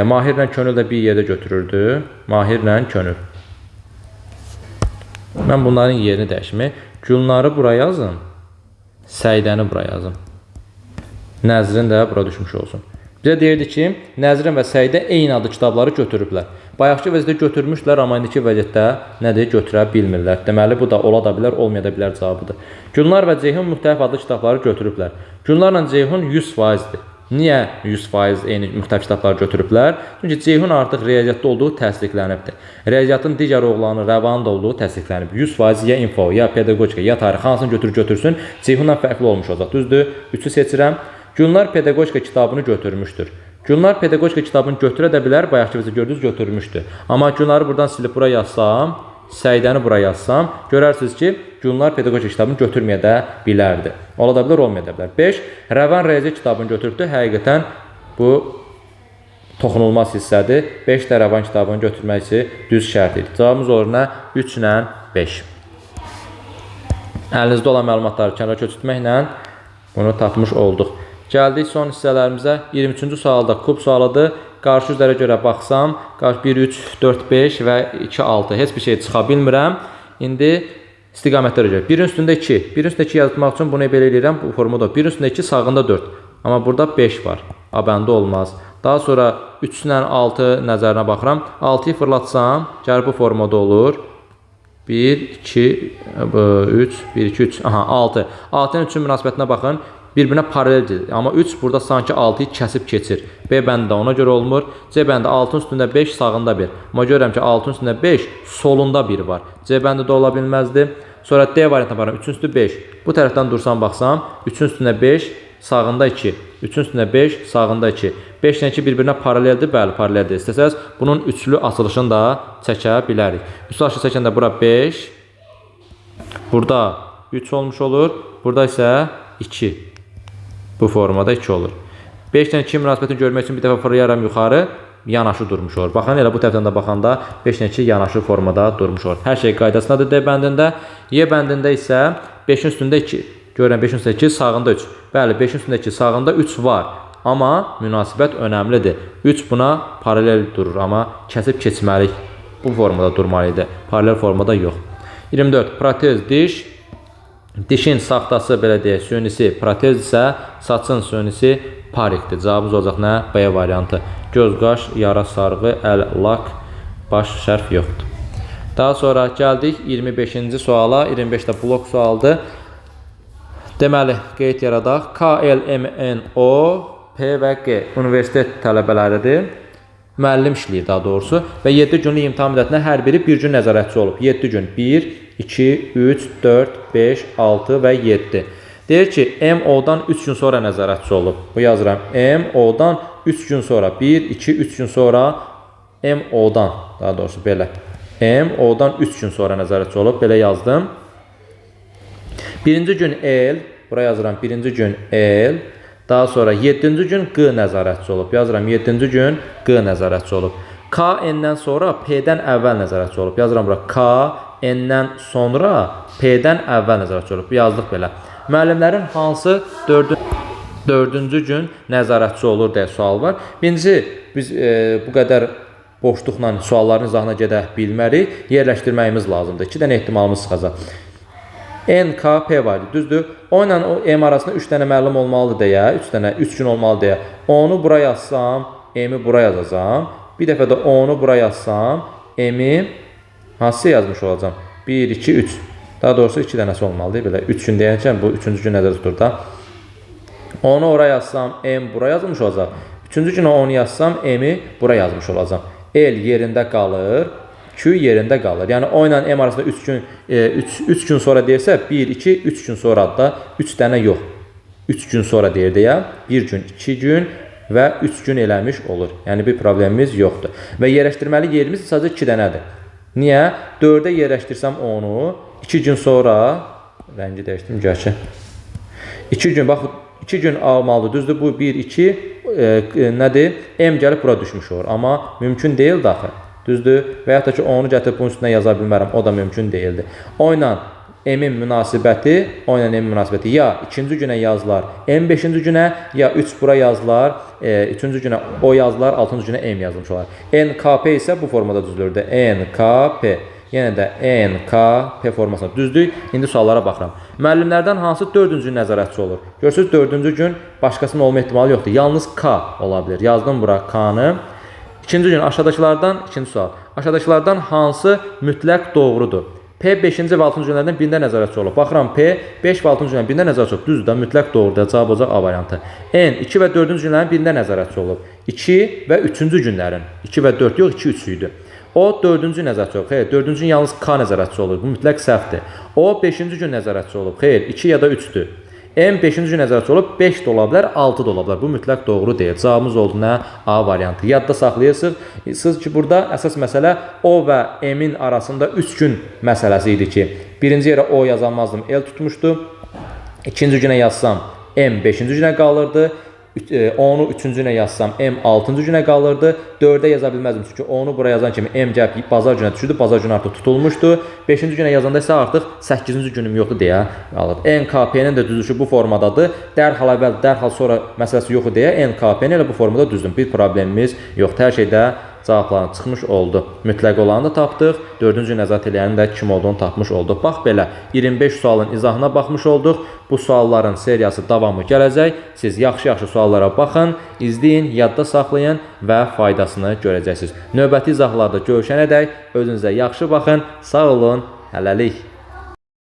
Mahirlə könül də bir yerdə götürürdü. Mahirlə könül. Mən bunların yerini dəyişmək. Günları buraya yazın, Səidəni buraya yazın. Nəzrin də bura düşmüş olsun. Bizə deyirdi ki, Nəzrin və Səidə eyni adlı kitabları götürüblər. Bayaqki vəziyyətdə götürmüşlər, amma indiki vəziyyətdə nədir? Götürə bilmirlər. Deməli, bu da ola da bilər, olmaya da bilər cavabıdır. Günlar və Ceyhun müxtəlif adlı kitabları götürüblər. Günlarla Ceyhun 100%-dir. Niyə 100% eyni müxtəlif kitabları götürüblər? Çünki Ceyhun artıq riyaziyyatda olduğu təsdiqlənibdir. Riyaziyyatın digər oğlanı Rəvanın da olduğu təsdiqlənib. 100% ya info, ya pedaqogika, ya tarix, hansını götürsün, Ceyhundan fərqli olmuş olacaq. Düzdür? 3-ü seçirəm. Günlar pedaqogika kitabını götürmüşdür. Günlar pedaqogika kitabını götürə də bilər, bayaqki bizə gördünüz götürmüşdü. Amma Günları buradan silib bura yazsam, Səidəni bura yazsam, görərsiniz ki, Günlar pedaqogika kitabını götürməyə də bilərdi. Ola da bilər, olmaya da bilər. 5. Rəvan riyaziyyat kitabını götürübdü. Həqiqətən bu toxunulmaz hissədir. 5 də Rəvan kitabını götürmək üçün düz şərt idi. Cavabımız olur nə? 3 ilə 5. Əlinizdə olan məlumatları kənara köçürtməklə bunu tapmış olduq. Gəldik son hissələrimizə. 23-cü sualda kub sualıdır. Qarşı üzrə görə baxsam, 1, 3, 4, 5 və 2, 6. Heç bir şey çıxa bilmirəm. İndi istiqamətlərə görə. 1-in üstündə 2. 1-in üstündə 2 yazmaq üçün bunu belə eləyirəm. Bu formada 1-in üstündə 2, sağında 4. Amma burada 5 var. Abəndə olmaz. Daha sonra 3 ilə 6 nəzərinə baxıram. 6-yı fırlatsam, gəlir bu formada olur. 1, 2, 3, 1, 2, 3. Aha, 6. 6-nın 3-ün münasibətinə baxın. Bir-birinə paraleldir. Amma 3 burada sanki 6-yı kəsib keçir. B bəndə ona görə olmur. C bəndə 6-ın üstündə 5, sağında 1. Amma görürəm ki, 6-ın üstündə 5, solunda 1 var. C bəndə də ola bilməzdi. Sonra D variantına baxıram. 3-ün üstü 5. Bu tərəfdən dursam baxsam, 3-ün üstündə 5, sağında 2. 3-ün üstündə 5, sağında 2. 5 ilə 2 bir-birinə paraleldir. Bəli, paraleldir. İstəsəz, bunun üçlü açılışını da çəkə bilərik. Üçlü açılış çəkəndə bura 5. Burada 3 olmuş olur. Burada isə 2. Bu formada 2 olur. 5 ilə 2 münasibətini görmək üçün bir dəfə fırlayaram yuxarı, yanaşı durmuş olur. Baxın, elə bu tərəfdən də baxanda 5 ilə 2 yanaşı formada durmuş olur. Hər şey qaydasındadır D bəndində. Y bəndində isə 5-in üstündə 2. Görürəm 5-in üstündə 2, sağında 3. Bəli, 5-in üstündə 2, sağında 3 var. Amma münasibət önəmlidir. 3 buna paralel durur, amma kəsib keçməlik bu formada durmalıdır. Paralel formada yox. 24. Protez diş. Dişin saxtası, belə deyək, sünisi protez isə saçın sünisi parikdir. Cavabımız olacaq nə? B variantı. Göz, qaş, yara, sarğı, əl, lak, baş, şərf yoxdur. Daha sonra gəldik 25-ci suala. 25-də blok sualdır. Deməli, qeyd yaradaq. K, L, M, N, O, P və G universitet tələbələridir. Müəllim işləyir daha doğrusu. Və 7 günlük imtahan müddətinə hər biri bir gün nəzarətçi olub. 7 gün. 1, 2, 3, 4, 5, 6 və 7. Deyir ki, M-O-dan 3 gün sonra nəzarətçi olub. Bu yazıram. M-O-dan 3 gün sonra. 1, 2, 3 gün sonra M O-dan, daha doğrusu belə. M O-dan 3 gün sonra nəzarətçi olub. Belə yazdım. Birinci gün L, buraya yazıram. Birinci gün L. Daha sonra 7-ci gün Q nəzarətçi olub. Yazıram 7-ci gün Q nəzarətçi olub. K N-dən sonra P-dən əvvəl nəzarətçi olub. Yazıram bura. K N-dən sonra P-dən əvvəl nəzarətçi olub. Yazdıq belə. Müəllimlərin hansı 4-cü gün nəzarətçi olur deyə sual var. Birinci, biz bu qədər boşluqla sualların izahına gedə bilmərik. Yerləşdirməyimiz lazımdır. 2 dənə ehtimalımız çıxacaq. N, K, P var idi, düzdür? O ilə o M arasında 3 dənə müəllim olmalıdır deyə, 3 gün olmalı deyə. Onu bura yazsam, M-i bura yazacam. Bir dəfə də onu bura yazsam, M-i hansı yazmış olacam? 1, 2, 3. Daha doğrusu 2 dənəsi olmalıdır. Belə 3 gün deyəcəm, bu 3-cü gün nəzərdə tutur da. Onu ora yazsam, M bura yazmış olacaq. 3-cü günə onu yazsam, M-i bura yazmış olacam. L yerində qalır, Q yerində qalır. Yəni o ilə M arasında 3 gün sonra deyirsə, 1, 2, 3 gün sonra da 3 dənə yox. 3 gün sonra deyir deyə 1 gün, 2 gün və 3 gün eləmiş olur. Yəni bir problemimiz yoxdur. Və yerləşdirməli yerimiz sadəcə 2 dənədir. Niyə? 4-ə yerləşdirsəm onu 2 gün sonra, rəngi dəyişdim gerçi. 2 gün, bax 2 gün almalıdır. Düzdür, bu 1, 2 nədir? M gəlib bura düşmüş olur. Amma mümkün deyil daxil. Düzdür? Və yaxud da ki, onu gətirib bunun üstünə yaza bilmərəm. O da mümkün deyildir. O ilə M-in münasibəti, o ilə M-in münasibəti ya 2-ci günə yazılar M 5-ci günə, ya 3 bura yazılar, 3-cü günə O yazılar, 6-cı günə M yazılmış olar. NKP isə bu formada düzülürdü. NKP. Yenə də NKP formasında düzdür. İndi suallara baxıram. Müəllimlərdən hansı 4-cü gün nəzarətçi olur? Görürsünüz, 4-cü gün başqasının olma ehtimalı yoxdur. Yalnız K ola bilər. Yazdım bura K-nı. İkinci gün aşağıdakılardan, ikinci sual. Aşağıdakılardan hansı mütləq doğrudur? P 5-ci və 6-cı günlərdən birində nəzarətçi olub. Baxıram, P 5 və 6-cı günlərdən birində nəzarətçi olub. Düzdür də, mütləq doğrudur. Cavab olacaq A variantı. N 2 və 4-cü günlərin birində nəzarətçi olub. 2 və 3-cü günlərin. 2 və 4 yox, 2 3 idi. O 4-cü nəzarətçi olub. Xeyr, 4-cü gün yalnız K nəzarətçi olur. Bu mütləq səhvdir. O 5-ci gün nəzarətçi olub. Xeyr, 2 ya da 3-dür. M 5-ci gün nəzarətçi olub, 5 də ola bilər, 6 da ola bilər. Bu mütləq doğru deyil. Cavabımız oldu nə? A variantı. Yadda saxlayırsınız ki, burada əsas məsələ O və M-in arasında 3 gün məsələsi idi ki, birinci yerə O yazılmazdım, L tutmuşdu. İkinci günə yazsam, M 5-ci günə qalırdı. Onu 3-cü günə yazsam, M 6-cı günə qalırdı. 4-ə yaza bilməzdim, çünki onu bura yazan kimi M gəlib bazar günə düşürdü, bazar günü artıq tutulmuşdu. 5-ci günə yazanda isə artıq 8-ci günüm yoxdur deyə qalır. NKP-nin də düzülüşü bu formadadır. Dərhal əvvəl, dərhal sonra məsələsi yoxdur deyə NKP-ni elə bu formada düzdüm. Bir problemimiz yoxdur. Hər şeydə cavabların çıxmış oldu. Mütləq olanı da tapdıq. 4-cü nəzarət eləyənin də kim olduğunu tapmış olduq. Bax belə 25 sualın izahına baxmış olduq. Bu sualların seriyası davamı gələcək. Siz yaxşı-yaxşı suallara baxın, izləyin, yadda saxlayın və faydasını görəcəksiniz. Növbəti izahlarda görüşənədək özünüzə yaxşı baxın. Sağ olun. Hələlik.